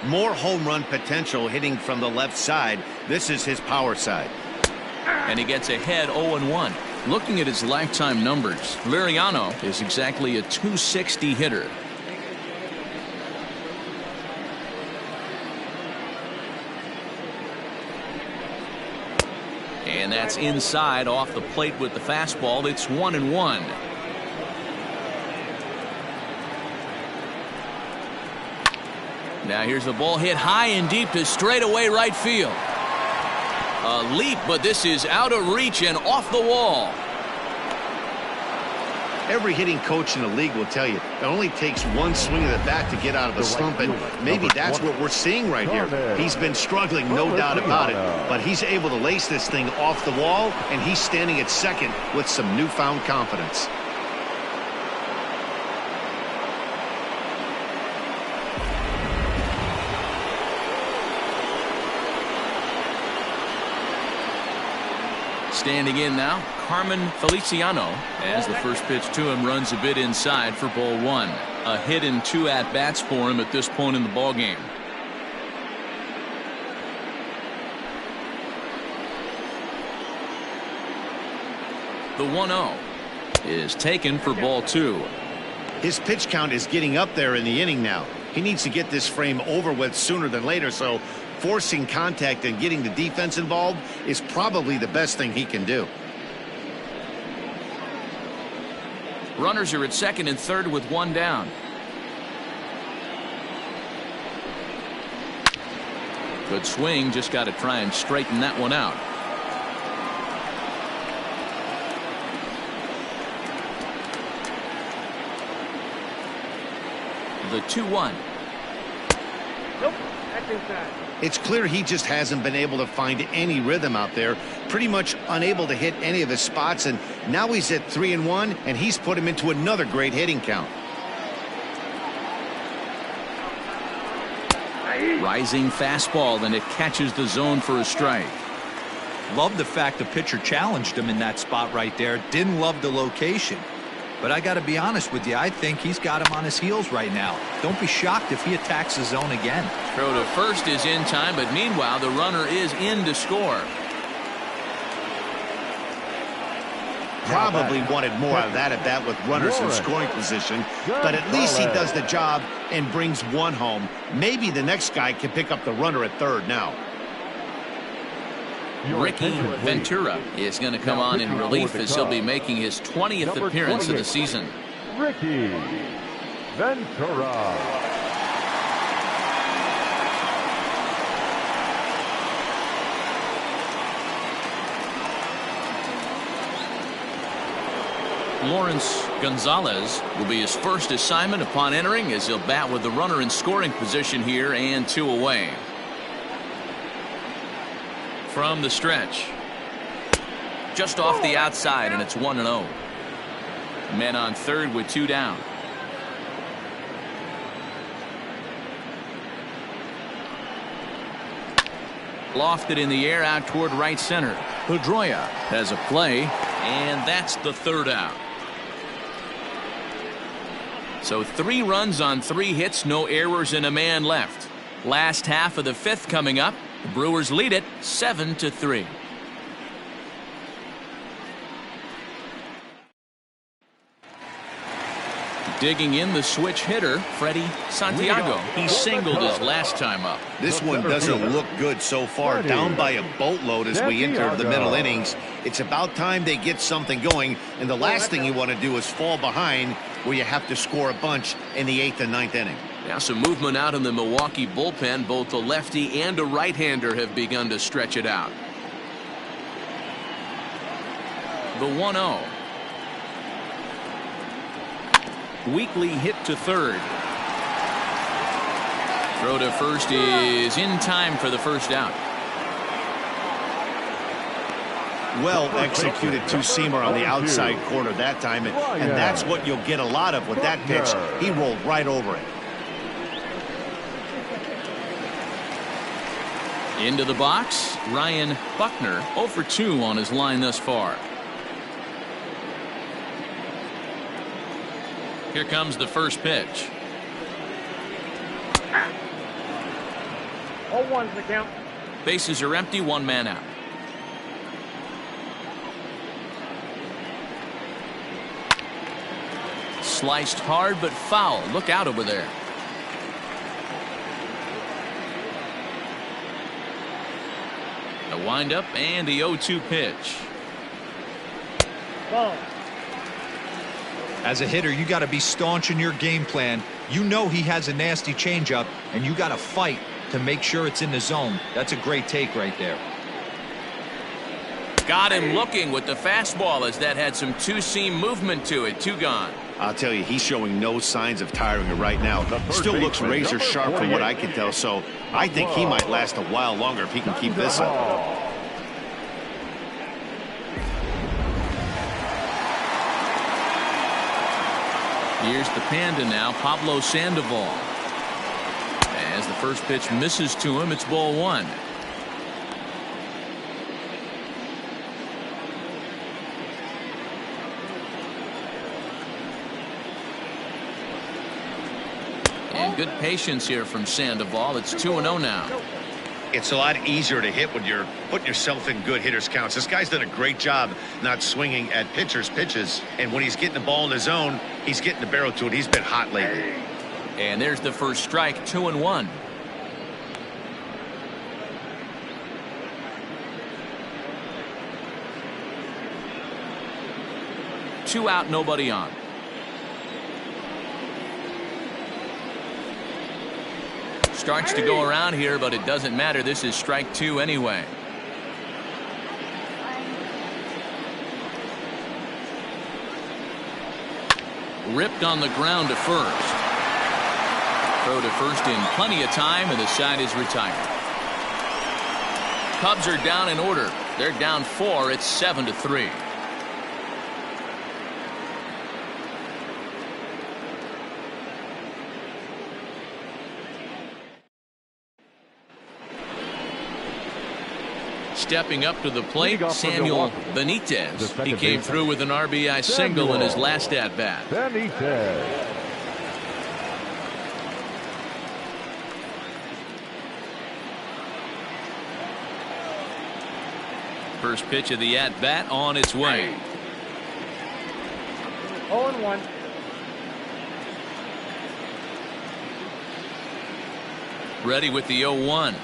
Speaker 2: more home run potential hitting from the left side. This is his power side.
Speaker 1: And he gets ahead 0-1. Looking at his lifetime numbers, Liriano is exactly a .260 hitter. And that's inside off the plate with the fastball. It's 1-1. Now here's a ball hit high and deep to straightaway right field. A leap, but this is out of reach and off the wall.
Speaker 2: Every hitting coach in the league will tell you it only takes one swing of the bat to get out of a slump, and maybe that's what we're seeing right here. He's been struggling, no doubt about it, but he's able to lace this thing off the wall, and he's standing at second with some newfound confidence.
Speaker 1: Standing in now, Carmen Feliciano, as the first pitch to him runs a bit inside for ball one. A hit and 2 at-bats for him at this point in the ballgame. The 1-0 is taken for ball 2.
Speaker 2: His pitch count is getting up there in the inning now. He needs to get this frame over with sooner than later, so forcing contact and getting the defense involved is probably the best thing he can do.
Speaker 1: Runners are at second and third with 1 down. Good swing, just got to try and straighten that one out. The 2-1.
Speaker 6: Nope, that's inside.
Speaker 2: It's clear he just hasn't been able to find any rhythm out there. Pretty much unable to hit any of his spots, and now he's at 3-1, and he's put him into another great hitting count.
Speaker 1: Rising fastball, and it catches the zone for a strike.
Speaker 5: Love the fact the pitcher challenged him in that spot right there. Didn't love the location. But I got to be honest with you, I think he's got him on his heels right now. Don't be shocked if he attacks the zone again.
Speaker 1: Throw to first is in time, but meanwhile the runner is in to score.
Speaker 2: Probably wanted more out of that at bat with runners in scoring position, but at least he does the job and brings one home. Maybe the next guy can pick up the runner at third now.
Speaker 1: Ricky Ventura is going to come on in relief as he'll be making his 20th appearance of the season.
Speaker 3: Ricky Ventura.
Speaker 1: Lawrence Gonzalez will be his first assignment upon entering, as he'll bat with the runner in scoring position here and 2 away. From the stretch, just off the outside, and it's 1-0. Men on third with 2 down. Lofted in the air out toward right center. Pedroia has a play, and that's the 3rd out. So 3 runs on 3 hits, no errors, and a man left. Last half of the 5th coming up. The Brewers lead it 7-3. Digging in the switch hitter, Freddie Santiago. He singled his last time up.
Speaker 2: This one doesn't look good so far. Down by a boatload as we enter the middle innings. It's about time they get something going, and the last thing you want to do is fall behind where you have to score a bunch in the 8th and 9th inning.
Speaker 1: Now some movement out in the Milwaukee bullpen. Both a lefty and a right-hander have begun to stretch it out. The 1-0. Weakly hit to third. Throw to first is in time for the first out.
Speaker 2: Well executed two-seamer on the outside corner that time, and that's what you'll get a lot of with that pitch. He rolled right over it.
Speaker 1: Into the box, Ryan Buckner 0 for 2 on his line thus far. Here comes the first pitch.
Speaker 6: 0-1's the count.
Speaker 1: Bases are empty, 1 man out. Sliced hard but foul. Look out over there. The windup and the 0-2 pitch.
Speaker 6: Ball.
Speaker 5: As a hitter, you got to be staunch in your game plan. You know he has a nasty changeup, and you got to fight to make sure it's in the zone. That's a great take right there.
Speaker 1: Got him looking with the fastball as that had some two-seam movement to it. 2 gone.
Speaker 2: I'll tell you, he's showing no signs of tiring right now. Still looks razor sharp from what I can tell, so I think he might last a while longer if he can keep this up.
Speaker 1: Here's the Panda now, Pablo Sandoval. As the first pitch misses to him, it's ball 1. And good patience here from Sandoval. It's 2-0 now.
Speaker 2: It's a lot easier to hit when you're putting yourself in good hitters counts. This guy's done a great job not swinging at pitchers' pitches. And when he's getting the ball in the zone, he's getting the barrel to it. He's been hot lately.
Speaker 1: And there's the first strike, 2-1. Two out, nobody on. Starts to go around here, but it doesn't matter. This is strike 2 anyway. Ripped on the ground to first. Throw to first in plenty of time, and the side is retired. Cubs are down in order. They're down 4. It's 7-3. Stepping up to the plate, Samuel Benitez. He came through with an RBI single in his last at-bat.
Speaker 3: Benitez.
Speaker 1: First pitch of the at-bat on its way.
Speaker 6: 0-1.
Speaker 1: Ready with the 0-1.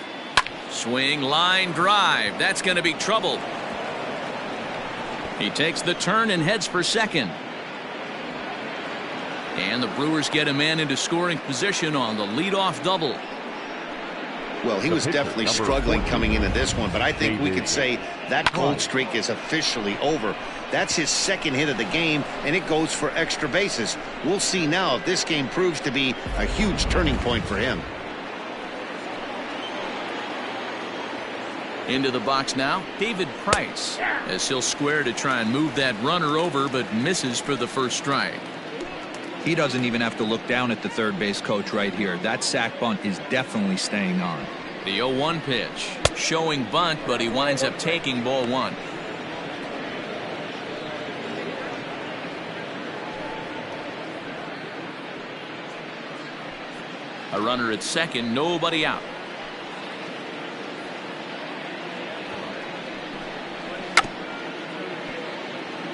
Speaker 1: Swing, line drive. That's going to be trouble. He takes the turn and heads for second. And the Brewers get a man into scoring position on the leadoff double.
Speaker 2: Well, he was definitely struggling coming into this one, but I think we could say that cold streak is officially over. That's his second hit of the game, and it goes for extra bases. We'll see now if this game proves to be a huge turning point for him.
Speaker 1: Into the box now, David Price, as he'll square to try and move that runner over, but misses for the first strike.
Speaker 5: He doesn't even have to look down at the third base coach right here. That sac bunt is definitely staying on.
Speaker 1: The 0-1 pitch, showing bunt, but he winds up taking ball 1. A runner at second, nobody out.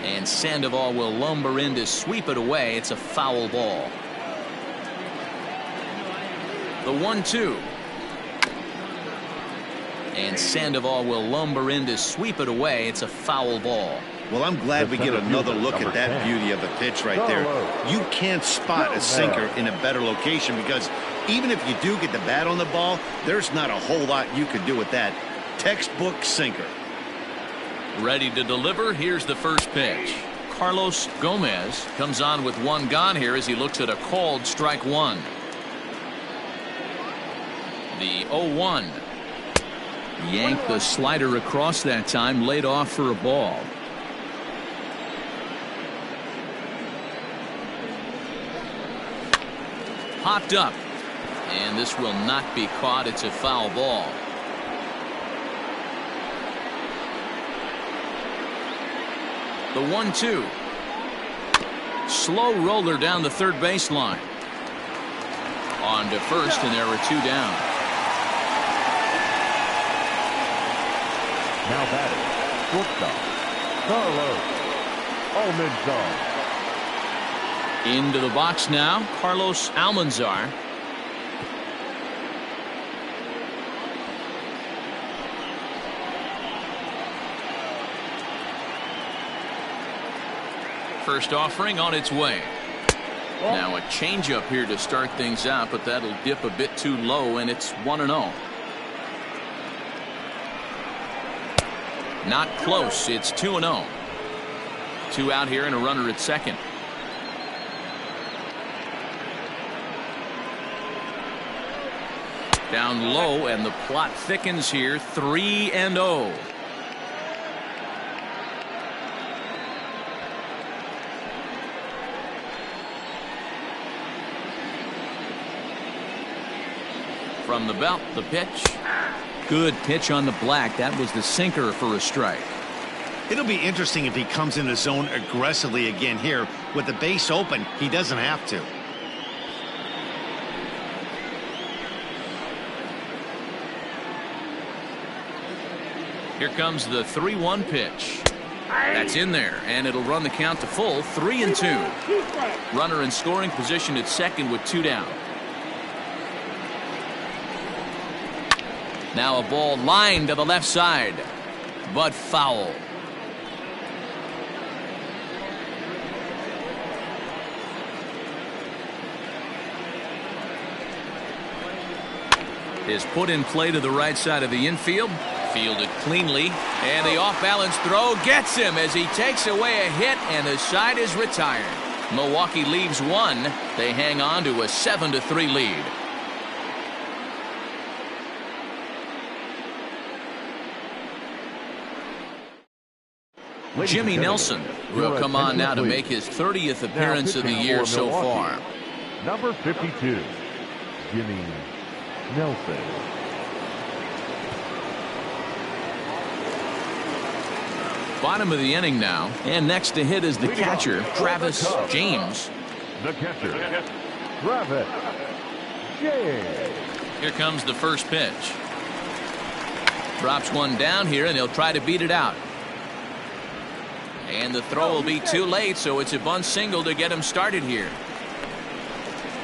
Speaker 1: And Sandoval will lumber in to sweep it away. It's a foul ball. The 1-2. And Sandoval will lumber in to sweep it away. It's a foul ball.
Speaker 2: Well, I'm glad we get another look at that beauty of a pitch right there. You can't spot a sinker in a better location because even if you do get the bat on the ball, there's not a whole lot you could do with that. Textbook sinker.
Speaker 1: Ready to deliver. Here's the first pitch. Carlos Gomez comes on with 1 gone here as he looks at a called strike 1. The 0-1. Yanked the slider across that time, laid off for a ball. Popped up, and this will not be caught. It's a foul ball. The 1-2. Slow roller down the third baseline. On to first, and there are 2 down.
Speaker 3: Now batting, shortstop, Carlos Almanzar.
Speaker 1: Into the box now, Carlos Almanzar. First offering on its way. Now a changeup here to start things out, but that'll dip a bit too low, and it's 1-0. Not close. It's 2-0. 2 out here and a runner at second. Down low, and the plot thickens here. 3-0. From the belt, the pitch. Good pitch on the black. That was the sinker for a strike.
Speaker 2: It'll be interesting if he comes in the zone aggressively again here. With the base open, he doesn't have to.
Speaker 1: Here comes the 3-1 pitch. That's in there, and it'll run the count to full. 3-2. Runner in scoring position at second with 2 down. Now a ball lined to the left side, but foul. Is put in play to the right side of the infield. Fielded cleanly, and the off-balance throw gets him as he takes away a hit, and the side is retired. Milwaukee leaves 1. They hang on to a 7-3 lead. Jimmy Nelson will come on now to make his 30th appearance of the year so far.
Speaker 3: Number 52, Jimmy Nelson.
Speaker 1: Bottom of the inning now, and next to hit is the catcher, Travis James.
Speaker 3: The catcher, Travis James.
Speaker 1: Here comes the first pitch. Drops one down here, and he'll try to beat it out. And the throw will be too late, so it's a bunt single to get him started here.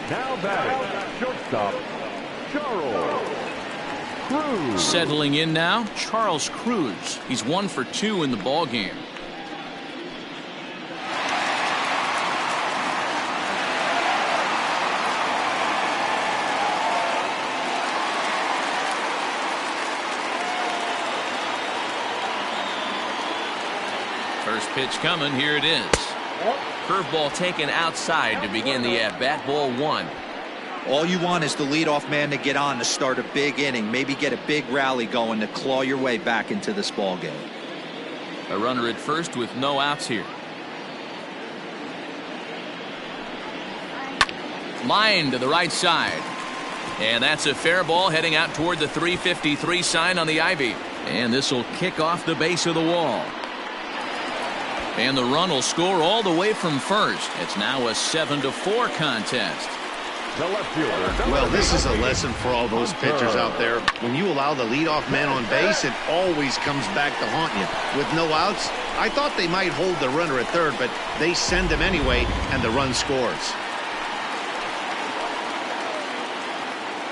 Speaker 3: Now batting, shortstop, Charles Cruz.
Speaker 1: Settling in now, Charles Cruz. He's 1 for 2 in the ball game. First pitch coming. Here it is. Curveball taken outside to begin the at-bat. Ball 1.
Speaker 5: All you want is the leadoff man to get on to start a big inning, maybe get a big rally going to claw your way back into this ball game.
Speaker 1: A runner at first with no outs here. Line to the right side. And that's a fair ball heading out toward the 353 sign on the ivy. And this will kick off the base of the wall. And the run will score all the way from first. It's now a 7-4 contest.
Speaker 2: Well, this is a lesson for all those pitchers out there. When you allow the leadoff man on base, it always comes back to haunt you. With no outs, I thought they might hold the runner at third, but they send him anyway, and the run scores.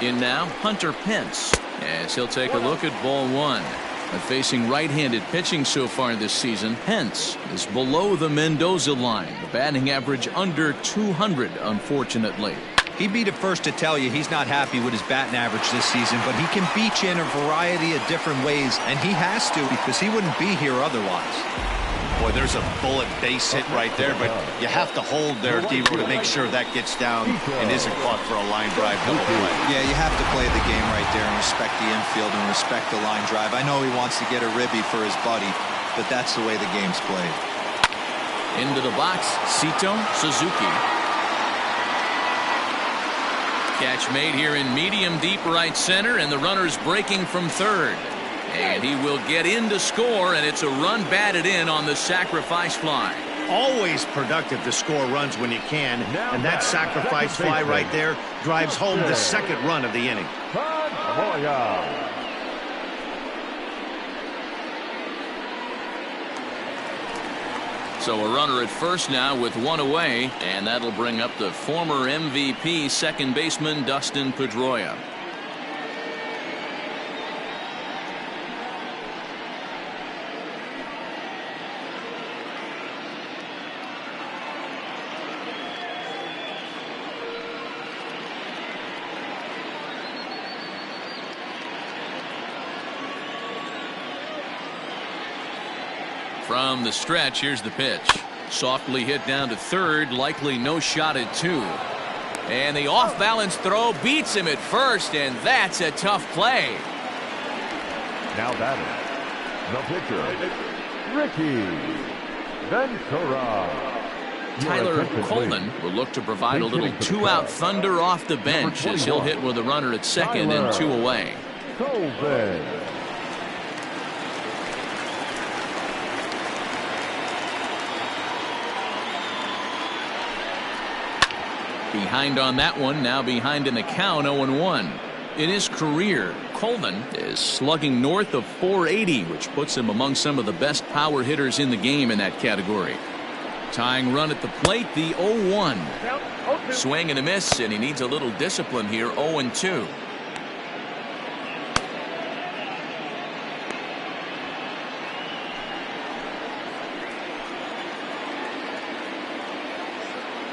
Speaker 1: In now, Hunter Pence, as he'll take a look at ball 1. But facing right-handed pitching so far this season, Pence is below the Mendoza line. The batting average under 200, unfortunately.
Speaker 5: He'd be the first to tell you he's not happy with his batting average this season, but he can beat you in a variety of different ways, and he has to because he wouldn't be here otherwise.
Speaker 2: Boy, there's a bullet base hit right there, but you have to hold there, D-Row, to make sure that gets down and isn't caught for a line drive double play.
Speaker 5: Yeah, you have to play the game right there and respect the infield and respect the line drive. I know he wants to get a ribby for his buddy, but that's the way the game's played.
Speaker 1: Into the box, Sito Suzuki. Catch made here in medium deep right center, and the runner's breaking from third. And he will get in to score, and it's a run batted in on the sacrifice fly.
Speaker 2: Always productive to score runs when you can, and that sacrifice fly right there drives home the second run of the inning.
Speaker 1: So a runner at first now with 1 away, and that'll bring up the former MVP second baseman Dustin Pedroia. From the stretch, here's the pitch. Softly hit down to third, likely no shot at 2. And the off-balance throw beats him at first, and that's a tough play.
Speaker 3: Now batting, the pitcher, Ricky Ventura.
Speaker 1: Tyler Coleman will look to provide a little 2-out thunder off the bench as he'll hit with a runner at second and 2 away.
Speaker 3: Coleman.
Speaker 1: Behind on that one, now behind in the count, 0-1. In his career, Coleman is slugging north of 480, which puts him among some of the best power hitters in the game in that category. Tying run at the plate, the 0-1. Swing and a miss, and he needs a little discipline here, 0-2.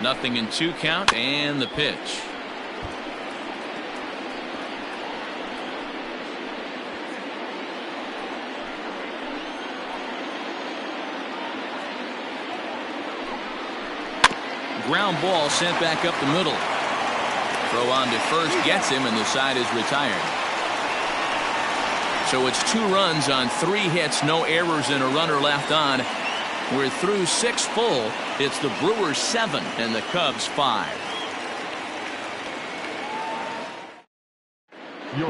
Speaker 1: Nothing in 2 count, and the pitch. Ground ball sent back up the middle. Throw on to first gets him, and the side is retired. So it's 2 runs on 3 hits, no errors, and a runner left on. We're through 6 full. It's the Brewers 7 and the Cubs 5.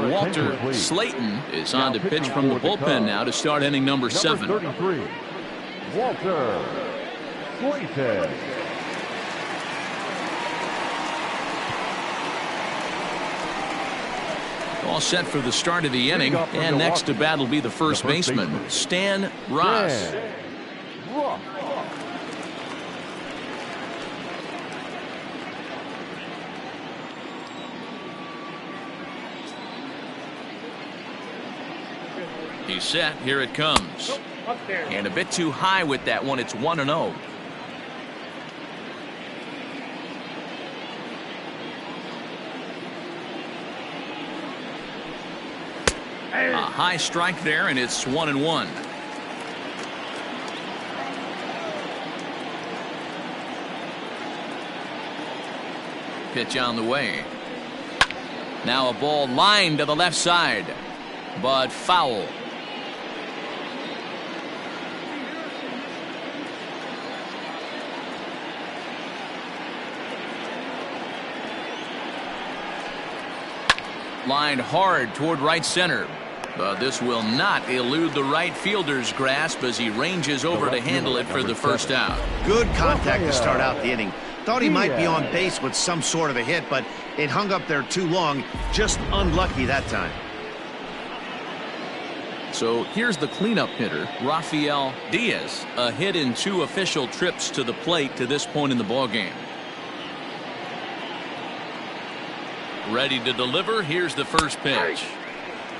Speaker 1: Walter Slayton is on to pitch from the bullpen now to start inning number 7.
Speaker 3: 33, Walter Slayton.
Speaker 1: All set for the start of the inning, and next to bat will be the first baseman, Stan Ross. He's set. Here it comes. And a bit too high with that one. It's 1-0. A high strike there, and it's 1-1. Pitch on the way. Now a ball lined to the left side, but foul. Lined hard toward right center. But this will not elude the right fielder's grasp as he ranges over to handle it for the first out.
Speaker 2: Good contact to start out the inning. Thought he might be on base with some sort of a hit, but it hung up there too long. Just unlucky that time.
Speaker 1: So here's the cleanup hitter, Rafael Diaz, a hit in 2 official trips to the plate to this point in the ballgame. Ready to deliver. Here's the first pitch.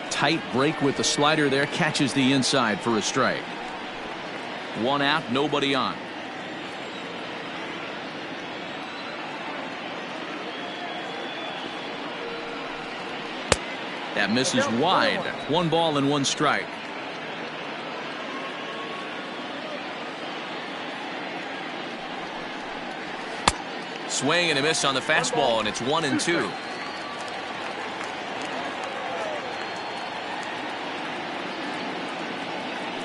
Speaker 1: Tight break with the slider there, catches the inside for a strike. 1 out, nobody on. That misses wide. 1 ball and 1 strike. Swing and a miss on the fastball, and it's 1-2.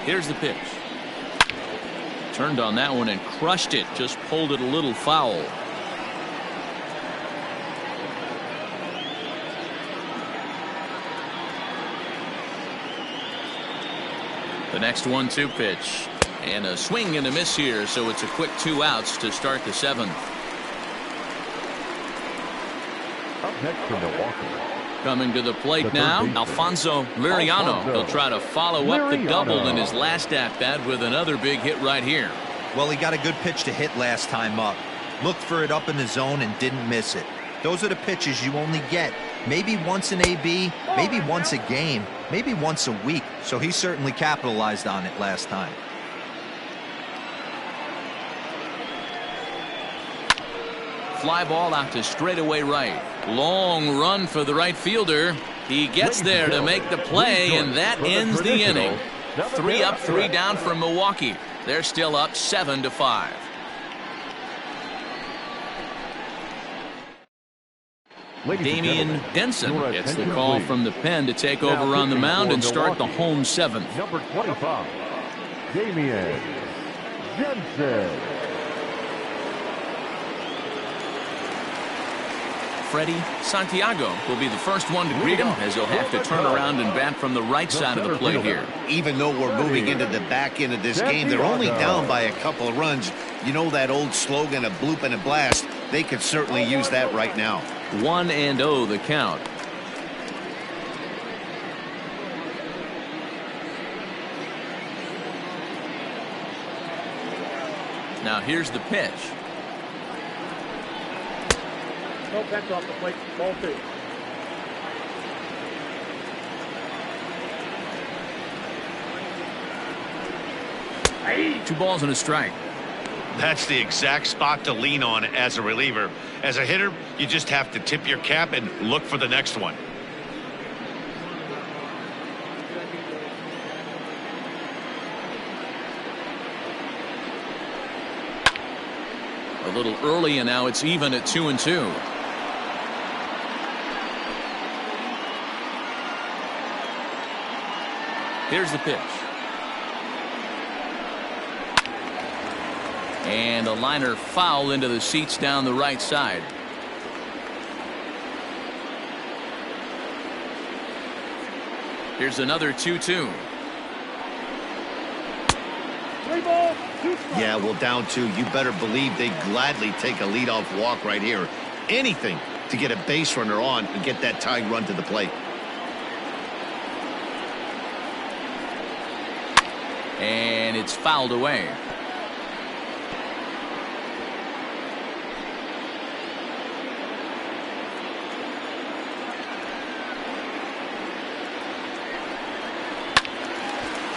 Speaker 1: Here's the pitch. Turned on that one and crushed it. Just pulled it a little foul. The next 1-2 pitch. And a swing and a miss here, so it's a quick 2 outs to start the 7th.
Speaker 3: Up next from Milwaukee.
Speaker 1: Coming to the plate now, Alfonso Liriano. He'll try to follow up the double in his last at-bat with another big hit right here.
Speaker 5: Well, he got a good pitch to hit last time up. Looked for it up in the zone and didn't miss it. Those are the pitches you only get maybe once in AB, maybe once a game, maybe once a week. So he certainly capitalized on it last time.
Speaker 1: Fly ball out to straightaway right. Long run for the right fielder. He gets there to make the play, and that ends the inning. 3 up, 3 down from Milwaukee. They're still up 7-5. Damian Denson gets the call from the pen to take over on the mound and start the home seventh.
Speaker 3: Number 25, Damian Denson.
Speaker 1: Freddie Santiago will be the first one to greet him, as he'll have to turn around and bat from the right side of the plate here.
Speaker 2: Even though we're moving into the back end of this game, they're only down by a couple of runs. You know that old slogan, a bloop and a blast? They could certainly use that right now.
Speaker 1: 1-0 the count. Now here's the pitch.
Speaker 6: No, that's off the plate. Ball 2.
Speaker 1: Hey. 2 balls and a strike.
Speaker 4: That's the exact spot to lean on as a reliever. As a hitter, you just have to tip your cap and look for the next one.
Speaker 1: A little early, and now it's even at 2-2. Here's the pitch. And a liner foul into the seats down the right side. Here's another 2-2.
Speaker 6: 3 balls, 2 strikes.
Speaker 2: Yeah, well, down 2. You better believe they gladly take a leadoff walk right here. Anything to get a base runner on and get that tying run to the plate.
Speaker 1: And it's fouled away.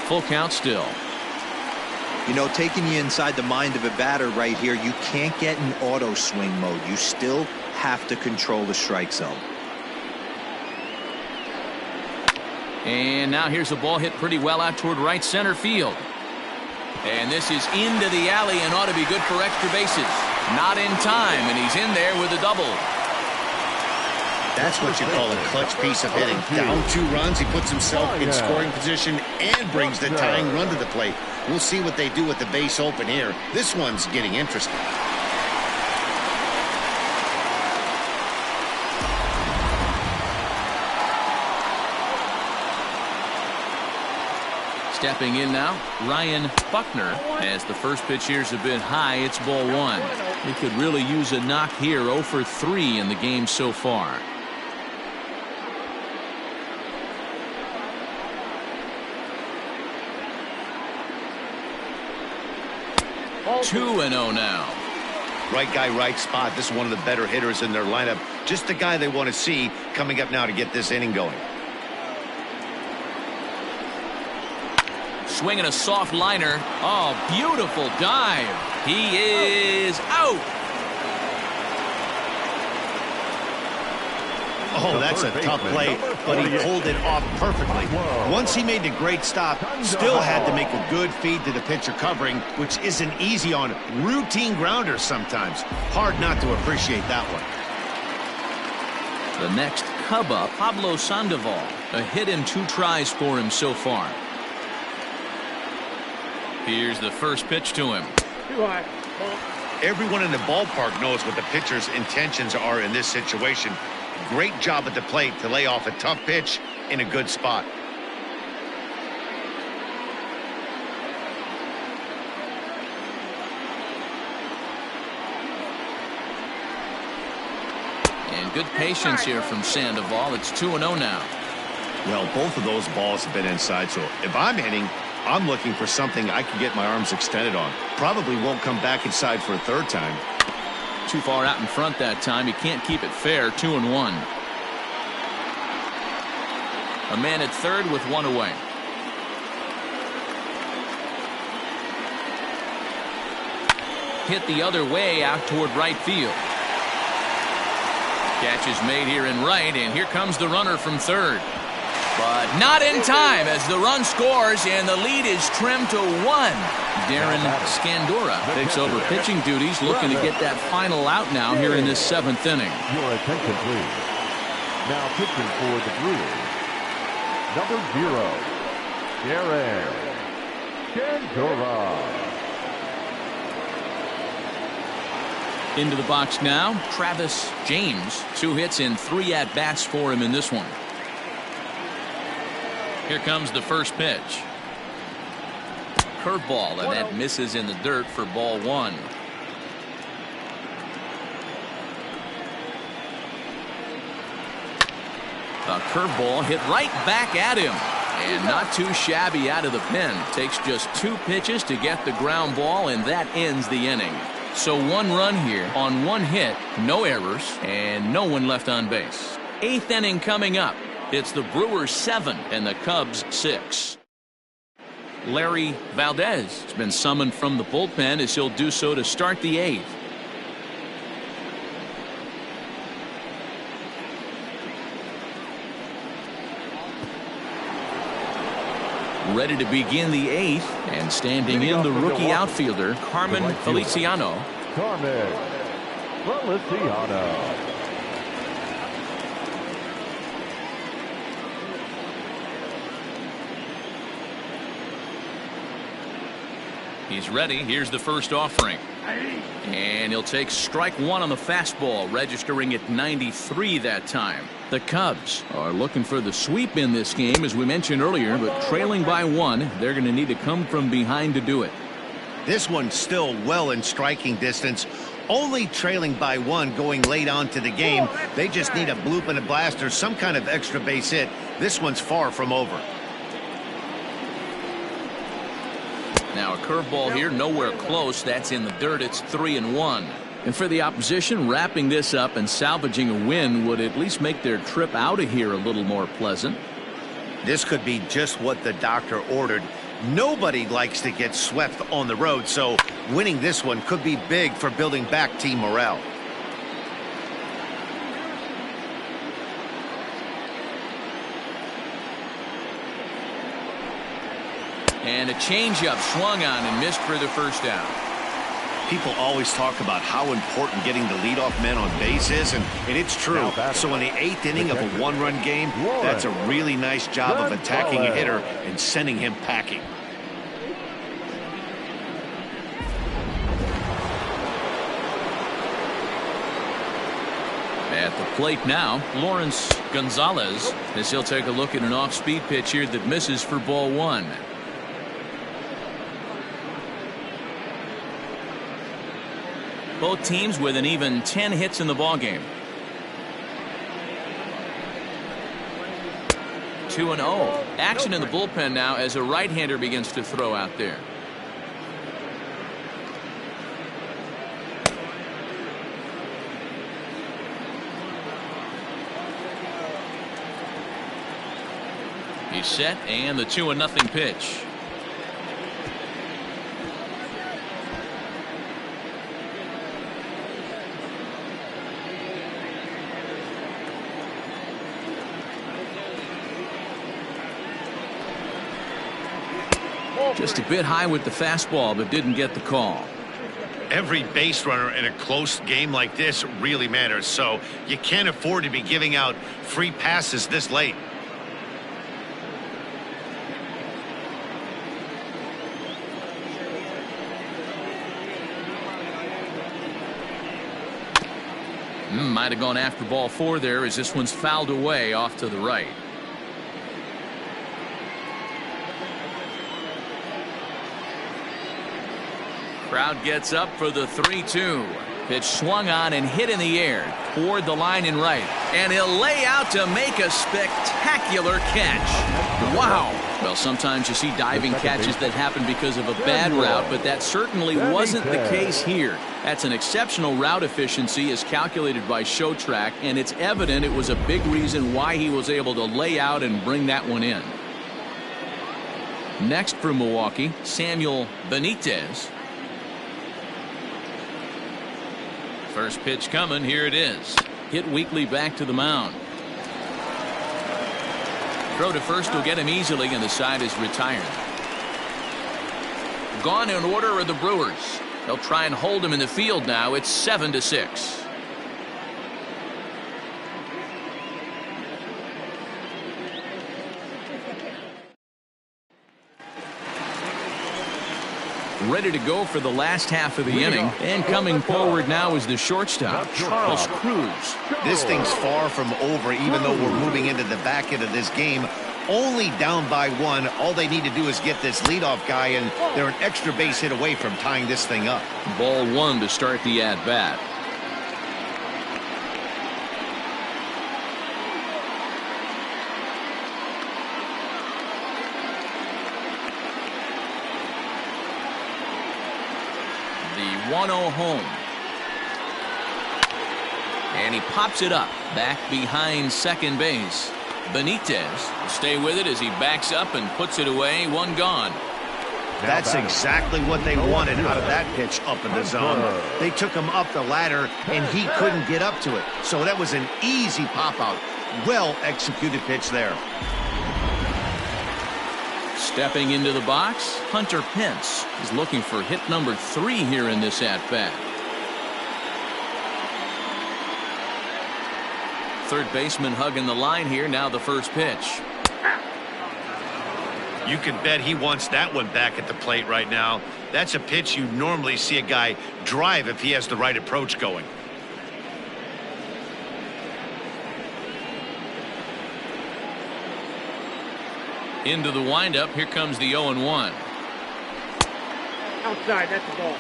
Speaker 1: Full count still.
Speaker 5: You know, taking you inside the mind of a batter right here, you can't get in auto swing mode. You still have to control the strike zone.
Speaker 1: And now here's a ball hit pretty well out toward right center field. And this is into the alley and ought to be good for extra bases. Not in time, and he's in there with a double.
Speaker 2: That's what you call a clutch piece of hitting. Down 2 runs, he puts himself in scoring position and brings the tying run to the plate. We'll see what they do with the base open here. This one's getting interesting.
Speaker 1: Stepping in now, Ryan Buckner, as the first pitch here's a bit high. It's ball 1. He could really use a knock here. 0 for 3 in the game so far.
Speaker 6: Ball
Speaker 1: 2-0 now.
Speaker 2: Right guy, right spot. This is one of the better hitters in their lineup. Just the guy they want to see coming up now to get this inning going.
Speaker 1: Swinging a soft liner. Oh, beautiful dive. He is out.
Speaker 2: Oh, that's a tough play, but he pulled it off perfectly. Once he made the great stop, still had to make a good feed to the pitcher covering, which isn't easy on routine grounders sometimes. Hard not to appreciate that one.
Speaker 1: The next Cub up, Pablo Sandoval. A hit in 2 tries for him so far. Here's the first pitch to him.
Speaker 6: too high. Ball.
Speaker 2: Everyone in the ballpark knows what the pitcher's intentions are in this situation. Great job at the plate to lay off a tough pitch in a good spot.
Speaker 1: And good patience here from Sandoval. It's 2-0 now.
Speaker 2: Well, both of those balls have been inside, so if I'm hitting, I'm looking for something I can get my arms extended on. Probably won't come back inside for a third time.
Speaker 1: Too far out in front that time. He can't keep it fair. 2-1. A man at third with 1 away. Hit the other way out toward right field. Catch is made here in right, and here comes the runner from third. but not in time as the run scores and the lead is trimmed to 1. Darren Scandora takes over pitching duties, looking to get that final out now here in this 7th inning.
Speaker 3: Your attention, please. Now pitching for the Brewers, number 0, Darren Scandora.
Speaker 1: Into the box now, Travis James. 2 hits in 3 at-bats for him in this one. Here comes the first pitch. Curveball, and that misses in the dirt for ball 1. A curveball hit right back at him. And not too shabby out of the pen. Takes just 2 pitches to get the ground ball, and that ends the inning. So 1 run here on 1 hit, no errors, and no one left on base. 8th inning coming up. It's the Brewers 7 and the Cubs 6. Larry Valdez has been summoned from the bullpen as he'll do so to start the 8th. Ready to begin the 8th, and standing in the rookie outfielder, Carmen Feliciano.
Speaker 3: Carmen Feliciano.
Speaker 1: He's ready. Here's the first offering. And he'll take strike 1 on the fastball, registering at 93 that time. The Cubs are looking for the sweep in this game, as we mentioned earlier, but trailing by 1, they're going to need to come from behind to do it.
Speaker 2: This one's still well in striking distance. Only trailing by 1 going late on to the game. They just need a bloop and a blast or some kind of extra base hit. This one's far from over.
Speaker 1: Now a curveball here, nowhere close. That's in the dirt. It's 3-1. And for the opposition, wrapping this up and salvaging a win would at least make their trip out of here a little more pleasant.
Speaker 2: This could be just what the doctor ordered. Nobody likes to get swept on the road, so winning this one could be big for building back team morale.
Speaker 1: And a changeup swung on and missed for the first down.
Speaker 2: People always talk about how important getting the leadoff man on base is, and it's true. So in the 8th inning of a 1-run game, that's a really nice job of attacking a hitter and sending him packing.
Speaker 1: At the plate now, Lawrence Gonzalez, as he'll take a look at an off-speed pitch here that misses for ball 1. Both teams with an even 10 hits in the ballgame. 2-0. Action in the bullpen now as a right-hander begins to throw out there. He's set, and the 2-0 pitch. Just a bit high with the fastball, but didn't get the call.
Speaker 2: Every base runner in a close game like this really matters, so you can't afford to be giving out free passes this late.
Speaker 1: Might have gone after ball 4 there, as this one's fouled away off to the right. Crowd gets up for the 3-2. Pitch swung on and hit in the air toward the line and right. And he'll lay out to make a spectacular catch. Wow. Well, sometimes you see diving catches that happen because of a bad route, but that certainly wasn't the case here. That's an exceptional route efficiency as calculated by ShowTrack, and it's evident it was a big reason why he was able to lay out and bring that one in. Next for Milwaukee, Samuel Benitez. First pitch coming. Here it is. Hit weakly back to the mound. Throw to first will get him easily, and the side is retired. Gone in order are the Brewers. They'll try and hold him in the field now. It's 7-6. Ready to go for the last half of the inning, and coming forward now is the shortstop, Charles Cruz.
Speaker 2: This thing's far from over, even though we're moving into the back end of this game. Only down by one. All they need to do is get this leadoff guy, and they're an extra base hit away from tying this thing up.
Speaker 1: Ball one to start the at-bat. The 1-0 home. And he pops it up back behind second base. Benitez will stay with it as he backs up and puts it away. One gone.
Speaker 2: That's exactly what they wanted out of that pitch up in the zone. They took him up the ladder, and he couldn't get up to it. So that was an easy pop-out. Well-executed pitch there.
Speaker 1: Stepping into the box, Hunter Pence is looking for hit number 3 here in this at-bat. Third baseman hugging the line here. Now the first pitch.
Speaker 2: You can bet he wants that one back at the plate right now. That's a pitch you normally see a guy drive if he has the right approach going.
Speaker 1: Into the windup. Here comes the 0-1.
Speaker 6: Outside, that's the ball.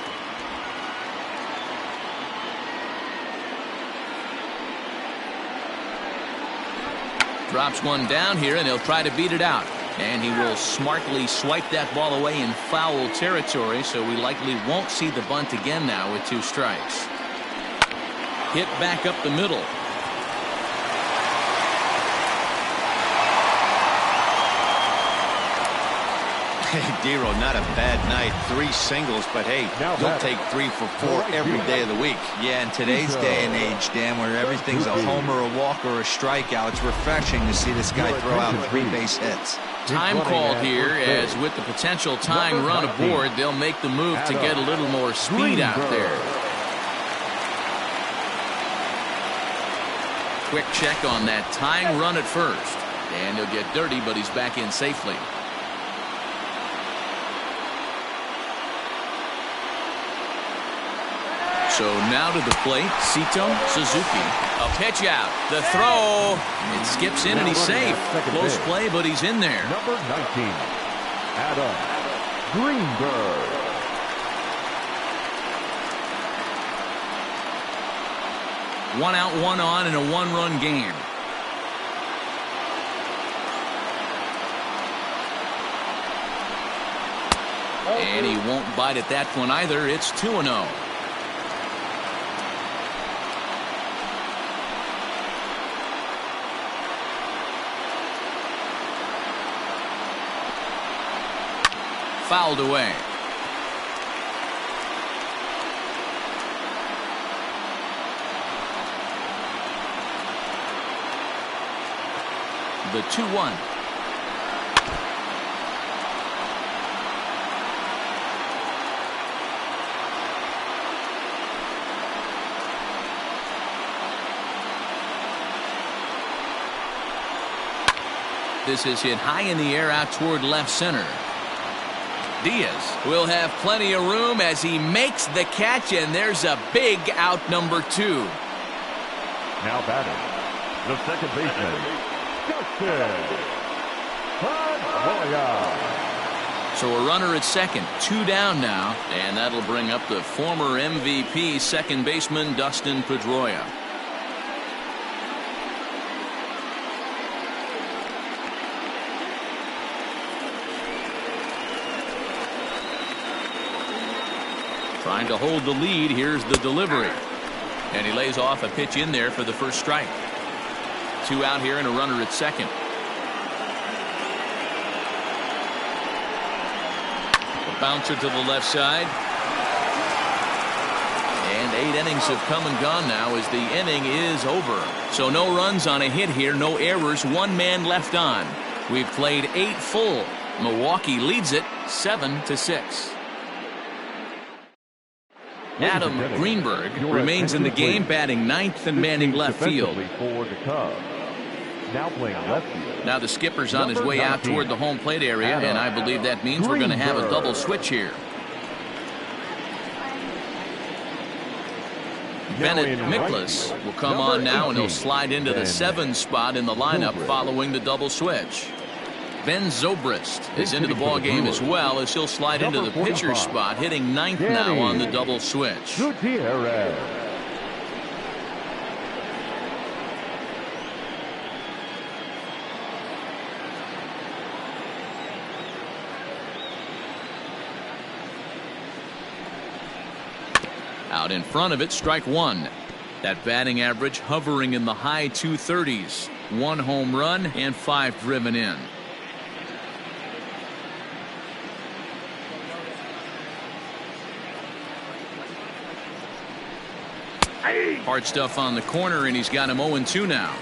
Speaker 1: Drops one down here, and he'll try to beat it out. And he will smartly swipe that ball away in foul territory, so we likely won't see the bunt again now with 2 strikes. Hit back up the middle.
Speaker 2: Hey, Dero, not a bad night. 3 singles, but hey, you'll take 3 for 4 every day of the week.
Speaker 5: Yeah, in today's day and age, Dan, where everything's a homer, a walk, or a strikeout, it's refreshing to see this guy throw out 3 base hits.
Speaker 1: Time called here, as with the potential tying run aboard, they'll make the move to get a little more speed out there. Quick check on that tying run at first. And he'll get dirty, but he's back in safely. So now to the plate, Sito Suzuki. A pitch out. The throw. It skips in and he's safe. Close play, but he's in there.
Speaker 3: Number 19, Adam Greenberg.
Speaker 1: One out, one on in a 1-run game. And he won't bite at that one either. It's 2-0. Fouled away. The 2-1. This is hit high in the air out toward left center. Diaz will have plenty of room as he makes the catch, and there's a big out, number 2.
Speaker 3: Now batting, the second baseman, Justin Pedroia.
Speaker 1: So a runner at second, 2 down now, and that'll bring up the former MVP second baseman Dustin Pedroia. Trying to hold the lead. Here's the delivery. And he lays off a pitch in there for the first strike. 2 out here and a runner at second. A bouncer to the left side. And 8 innings have come and gone now as the inning is over. So no runs on a hit here, no errors, 1 man left on. We've played 8 full. Milwaukee leads it 7-6. Adam Greenberg remains in the game, batting 9th and manning left field.
Speaker 3: For the Cubs. Now playing left field.
Speaker 1: Now the skipper's on his way out toward the home plate area, and I believe that means we're going to have a double switch here. Bennett Miklas will come on now, and he'll slide into the 7 spot in the lineup following the double switch. Ben Zobrist is into the ball game as well, as he'll slide into the pitcher spot, hitting 9th now on the double switch.
Speaker 3: Gutierrez.
Speaker 1: Out in front of it, strike 1. That batting average hovering in the high 230s. 1 home run and 5 driven in. Hard stuff on the corner, and he's got him 0-2 now.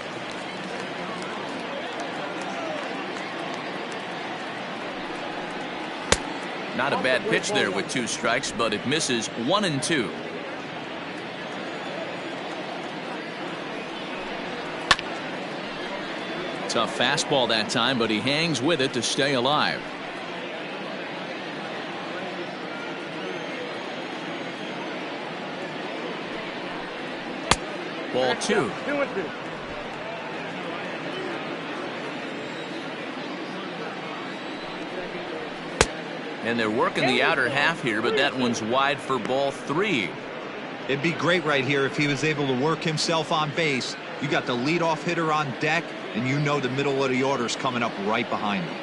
Speaker 1: Not a bad pitch there with 2 strikes, but it misses 1-2. Tough fastball that time, but he hangs with it to stay alive. Ball 2. And they're working the outer half here, but that one's wide for ball 3.
Speaker 5: It'd be great right here if he was able to work himself on base. You got the leadoff hitter on deck, and you know the middle of the order is coming up right behind him.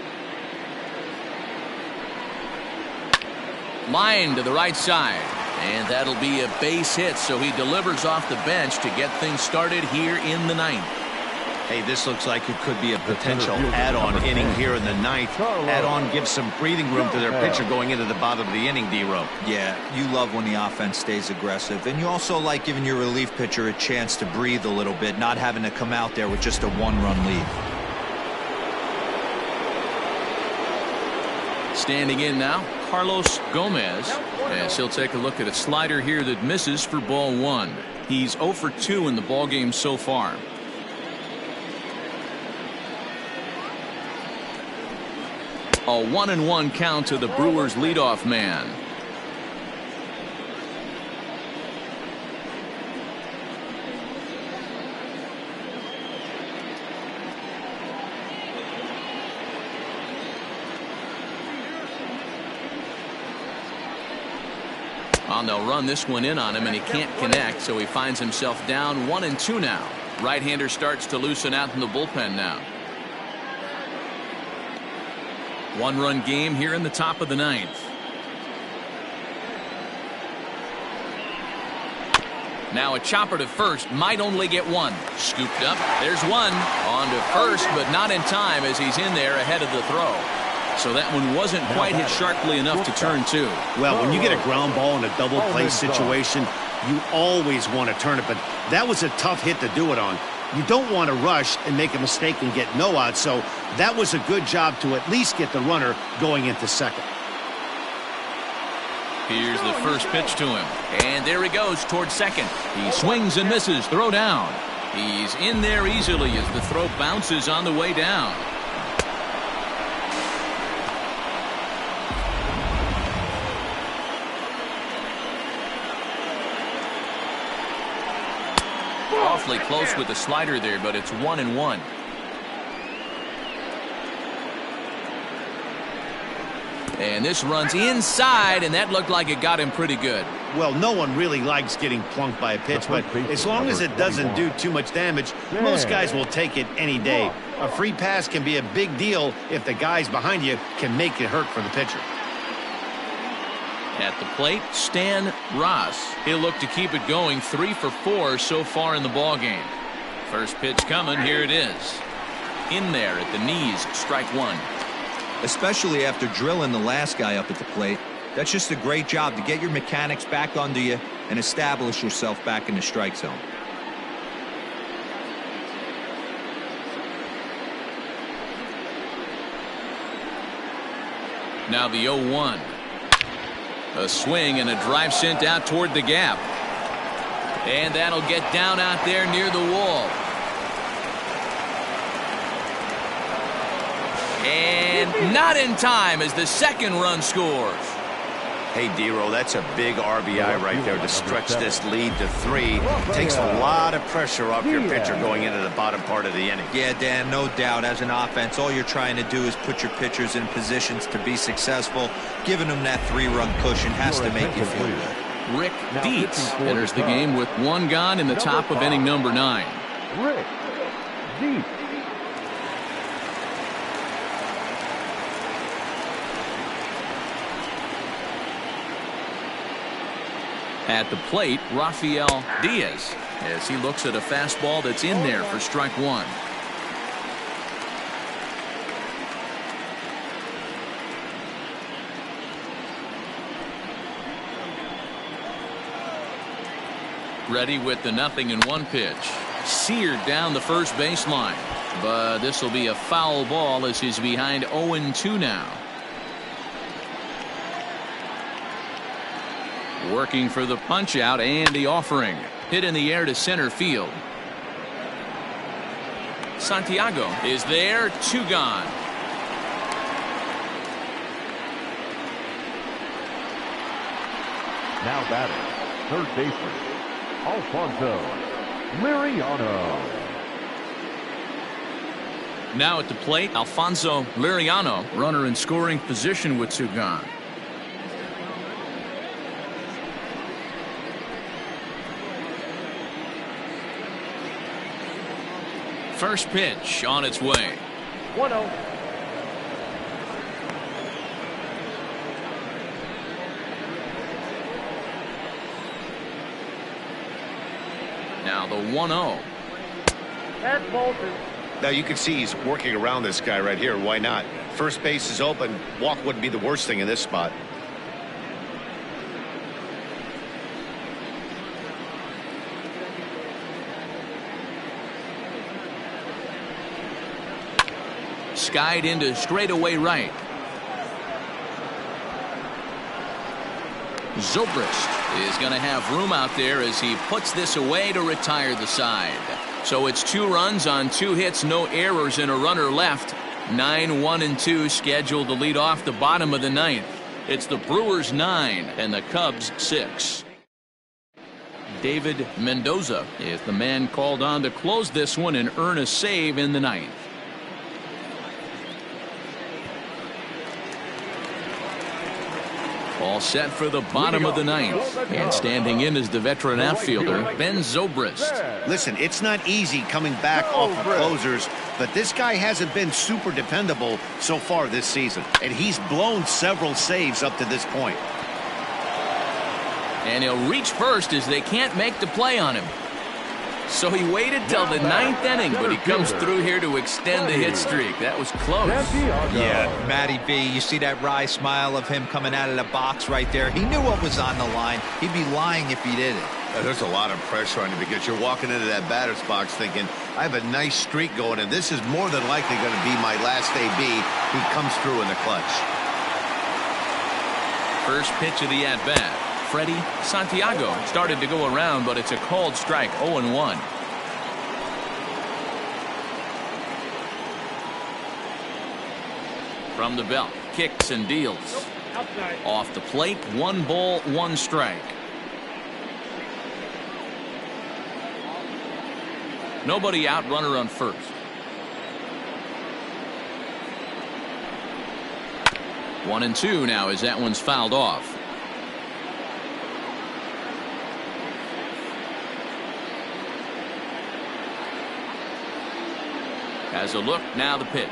Speaker 1: Line to the right side. And that'll be a base hit, so he delivers off the bench to get things started here in the 9th.
Speaker 4: Hey, this looks like it could be a potential add-on inning here in the 9th. Add-on gives some breathing room to their pitcher going into the bottom of the inning, D-Row.
Speaker 5: Yeah, you love when the offense stays aggressive, and you also like giving your relief pitcher a chance to breathe a little bit, not having to come out there with just a 1-run lead.
Speaker 1: Standing in now, Carlos Gomez, as he'll take a look at a slider here that misses for ball 1. He's 0 for 2 in the ball game so far. A 1-1 count to the Brewers leadoff man. They'll run this one in on him, and he can't connect, so he finds himself down 1-2 now. Right-hander starts to loosen out in the bullpen now. 1-run game here in the top of the 9th. Now a chopper to first, might only get 1. Scooped up, there's 1. On to first, but not in time as he's in there ahead of the throw. So that one wasn't quite hit sharply enough to turn 2.
Speaker 2: Well, when you get a ground ball in a double play situation, you always want to turn it, but that was a tough hit to do it on. You don't want to rush and make a mistake and get no out, so that was a good job to at least get the runner going into second.
Speaker 1: Here's the first pitch to him, and there he goes towards second. He swings and misses, throw down. He's in there easily as the throw bounces on the way down. Awfully close with the slider there, but it's 1-1. And this runs inside, and that looked like it got him pretty good.
Speaker 2: Well, no one really likes getting plunked by a pitch, but as long as it doesn't do too much damage, most guys will take it any day. A free pass can be a big deal if the guys behind you can make it hurt for the pitcher.
Speaker 1: At the plate, Stan Ross. He'll look to keep it going, 3 for 4 so far in the ballgame. First pitch coming, here it is. In there at the knees, strike 1.
Speaker 5: Especially after drilling the last guy up at the plate. That's just a great job to get your mechanics back under you and establish yourself back in the strike zone.
Speaker 1: Now the 0-1. A swing and a drive sent out toward the gap. And that'll get down out there near the wall. And not in time as the second run scores.
Speaker 4: Hey, Dero, that's a big RBI right there to stretch this lead to 3. Takes a lot of pressure off your pitcher going into the bottom part of the inning.
Speaker 5: Yeah, Dan, no doubt. As an offense, all you're trying to do is put your pitchers in positions to be successful. Giving them that 3-run cushion has to make you feel good.
Speaker 1: Rick Dietz enters the game with 1 gone in the top of inning number 9.
Speaker 3: Rick Dietz.
Speaker 1: At the plate, Rafael Diaz, as he looks at a fastball that's in there for strike 1. Ready with the 0-1 pitch. Seared down the first baseline. But this will be a foul ball as he's behind 0-2 now. Working for the punch out and the offering. Hit in the air to center field. Santiago is there. 2 gone.
Speaker 3: Now batting, third baseman, Alfonso Liriano.
Speaker 1: Now at the plate, Alfonso Liriano, runner in scoring position with 2 gone. First pitch on its way.
Speaker 6: 1-0.
Speaker 1: Now the 1-0.
Speaker 6: That's Bolton.
Speaker 2: Now you can see he's working around this guy right here. Why not? First base is open. Walk wouldn't be the worst thing in this spot.
Speaker 1: Skied into straightaway right. Zobrist is going to have room out there as he puts this away to retire the side. So it's 2 runs on 2 hits, no errors, and a runner left. 9-1-2 scheduled to lead off the bottom of the 9th. It's the Brewers 9 and the Cubs 6. David Mendoza is the man called on to close this one and earn a save in the 9th. All set for the bottom of the 9th. And standing in is the veteran outfielder, Ben Zobrist.
Speaker 2: Listen, it's not easy coming back off of closers, but this guy hasn't been super dependable so far this season. And he's blown several saves up to this point.
Speaker 1: And he'll reach first as they can't make the play on him. So he waited till the 9th inning, but he comes through here to extend the hit streak. That was close.
Speaker 5: Yeah, Matty B, you see that wry smile of him coming out of the box right there. He knew what was on the line. He'd be lying if he didn't.
Speaker 2: There's a lot of pressure on you because you're walking into that batter's box thinking, I have a nice streak going, and this is more than likely going to be my last AB. He comes through in the clutch.
Speaker 1: First pitch of the at-bat. Freddie Santiago started to go around, but it's a called strike. 0-1. From the belt, kicks and deals. Off the plate, 1 ball, 1 strike. Nobody out, runner on first. One and two now as that one's fouled off. Has a look, now the pitch.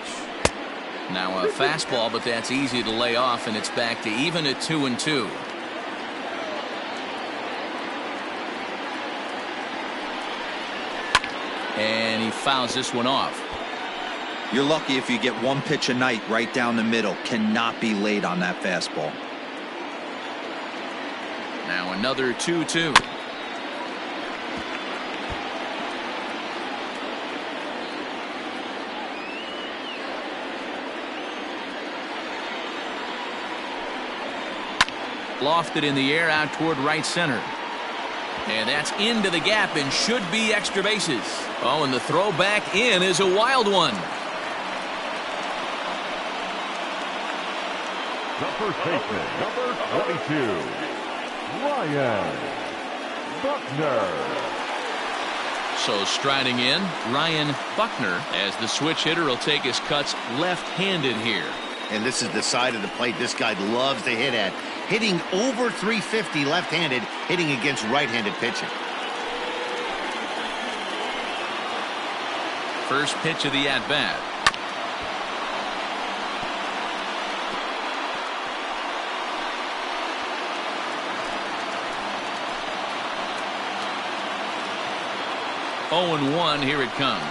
Speaker 1: Now a fastball, but that's easy to lay off, and it's back to even at 2-2. And he fouls this one off.
Speaker 5: You're lucky if you get 1 pitch a night right down the middle. Cannot be late on that fastball.
Speaker 1: Now another 2-2. Lofted in the air out toward right center. And that's into the gap and should be extra bases. Oh, and the throw back in is a wild one.
Speaker 3: The first baseman, number 22, Ryan Buckner.
Speaker 1: So striding in, Ryan Buckner, as the switch hitter will take his cuts left-handed here.
Speaker 2: And this is the side of the plate this guy loves to hit at. Hitting over 350 left-handed, hitting against right-handed pitching.
Speaker 1: First pitch of the at-bat. Oh, and 1, here it comes.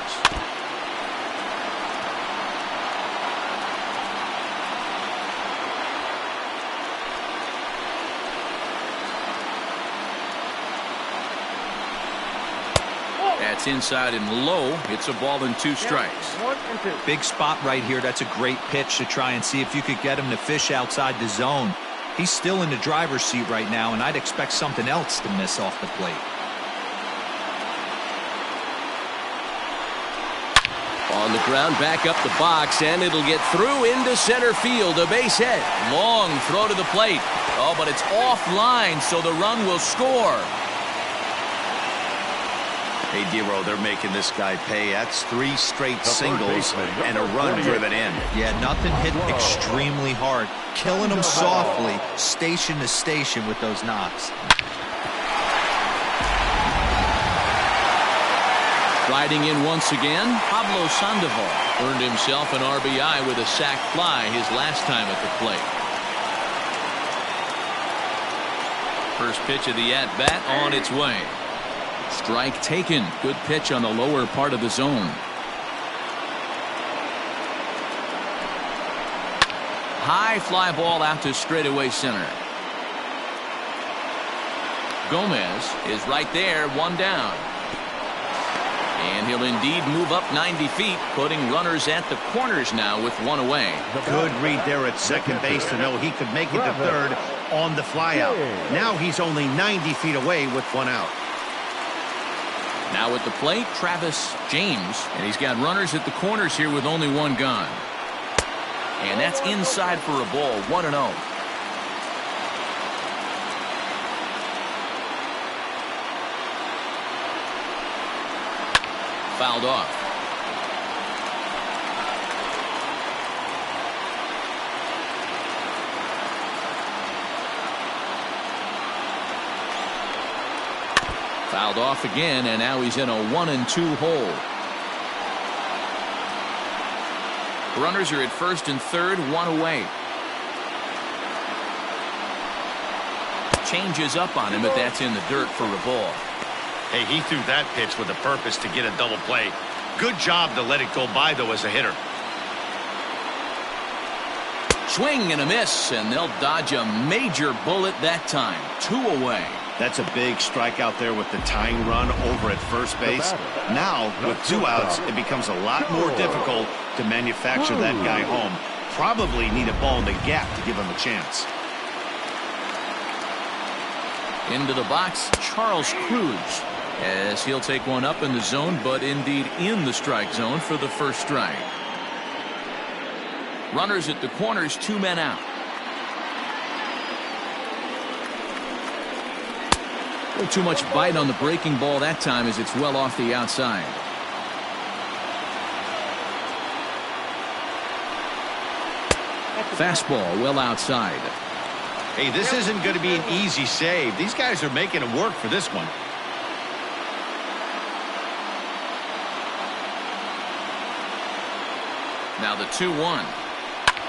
Speaker 1: That's inside and low. It's a ball and 2 strikes.
Speaker 6: 1 and 2.
Speaker 5: Big spot right here. That's a great pitch to try and see if you could get him to fish outside the zone. He's still in the driver's seat right now, and I'd expect something else to miss off the plate.
Speaker 1: On the ground, back up the box, and it'll get through into center field. A base hit. Long throw to the plate. Oh, but it's offline, so the run will score.
Speaker 4: Hey, Dero, they're making this guy pay. That's 3 straight singles and a run driven in.
Speaker 5: Yeah, nothing hit extremely hard. Killing him softly, station to station with those knocks.
Speaker 1: Riding in once again, Pablo Sandoval earned himself an RBI with a sac fly his last time at the plate. First pitch of the at-bat on its way. Strike taken. Good pitch on the lower part of the zone. High fly ball out to straightaway center. Gomez is right there, 1 down. And he'll indeed move up 90 feet, putting runners at the corners now with 1 away.
Speaker 2: Good read there at second base to know he could make it to third on the flyout. Now he's only 90 feet away with 1 out.
Speaker 1: Now at the plate, Travis James, and he's got runners at the corners here with only 1 gone. And that's inside for a ball, 1-0. Fouled off. Fouled off again, and now he's in a 1-2 hole. Runners are at first and third, 1 away. Changes up on him, but that's in the dirt for a ball.
Speaker 2: Hey, he threw that pitch with a purpose to get a double play. Good job to let it go by, though, as a hitter.
Speaker 1: Swing and a miss, and they'll dodge a major bullet that time. 2 away.
Speaker 2: That's a big strikeout there with the tying run over at first base. Now, with 2 outs, it becomes a lot more difficult to manufacture that guy home. Probably need a ball in the gap to give him a chance.
Speaker 1: Into the box, Charles Cruz, as he'll take 1 up in the zone, but indeed in the strike zone for the first strike. Runners at the corners, 2 men out. A little too much bite on the breaking ball that time as it's well off the outside. Fastball well outside.
Speaker 2: Hey, this isn't going to be an easy save. These guys are making it work for this one.
Speaker 1: Now the 2-1.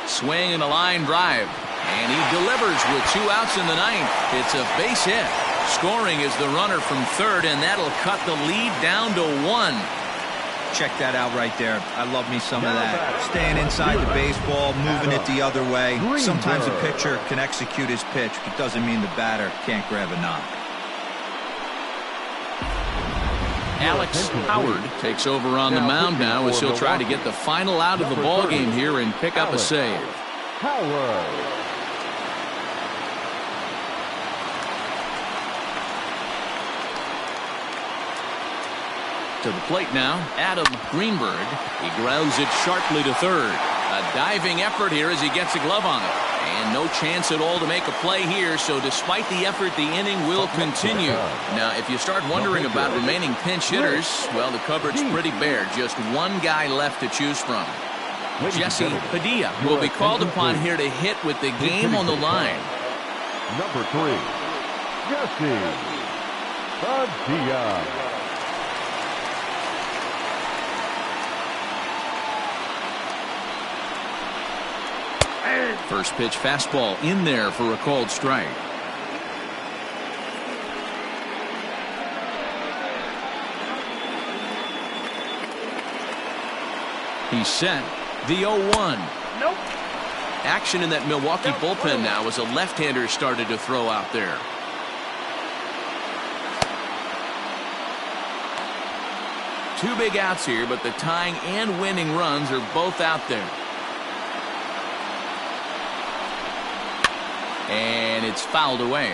Speaker 1: Swing and a line drive. And he delivers with 2 outs in the 9th. It's a base hit. Scoring is the runner from third, and that'll cut the lead down to 1.
Speaker 5: Check that out right there. I love me some of that. Staying inside the baseball, moving it the other way. Sometimes a pitcher can execute his pitch, but doesn't mean the batter can't grab a knock.
Speaker 1: Alex Howard takes over on the mound now as he'll try to get the final out of the ball game here and pick up a save.
Speaker 3: Howard.
Speaker 1: To the plate now, Adam Greenberg. He grounds it sharply to third. A diving effort here as he gets a glove on it. And no chance at all to make a play here, so despite the effort, the inning will continue. Now, if you start wondering about remaining pinch hitters, well, the cupboard's pretty bare. Just one guy left to choose from. Jesse Padilla will be called upon here to hit with the game on the line.
Speaker 3: Number 3, Jesse Padilla.
Speaker 1: First pitch fastball in there for a called strike. He's set. The 0-1.
Speaker 6: Nope.
Speaker 1: Action in that Milwaukee bullpen now as a left-hander started to throw out there. Two big outs here, but the tying and winning runs are both out there. And it's fouled away.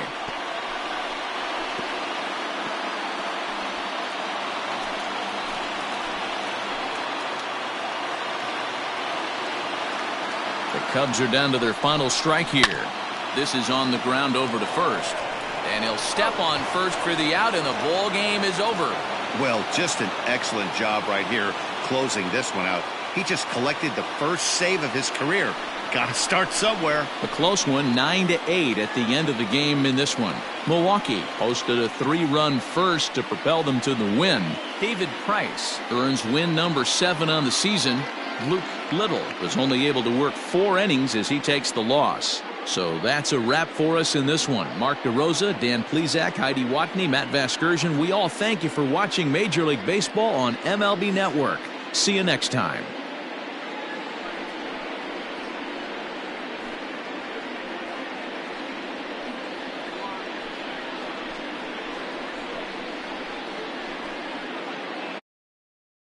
Speaker 1: The Cubs are down to their final strike here. This is on the ground over to first. And he'll step on first for the out, and the ball game is over.
Speaker 2: Well, just an excellent job right here closing this one out. He just collected the first save of his career. Got to start somewhere.
Speaker 1: A close one, 9-8 at the end of the game in this one. Milwaukee posted a 3-run first to propel them to the win. David Price earns win number 7 on the season. Luke Little was only able to work 4 innings as he takes the loss. So that's a wrap for us in this one. Mark DeRosa, Dan Plesac, Heidi Watney, Matt Vasgersian. We all thank you for watching Major League Baseball on MLB Network. See you next time.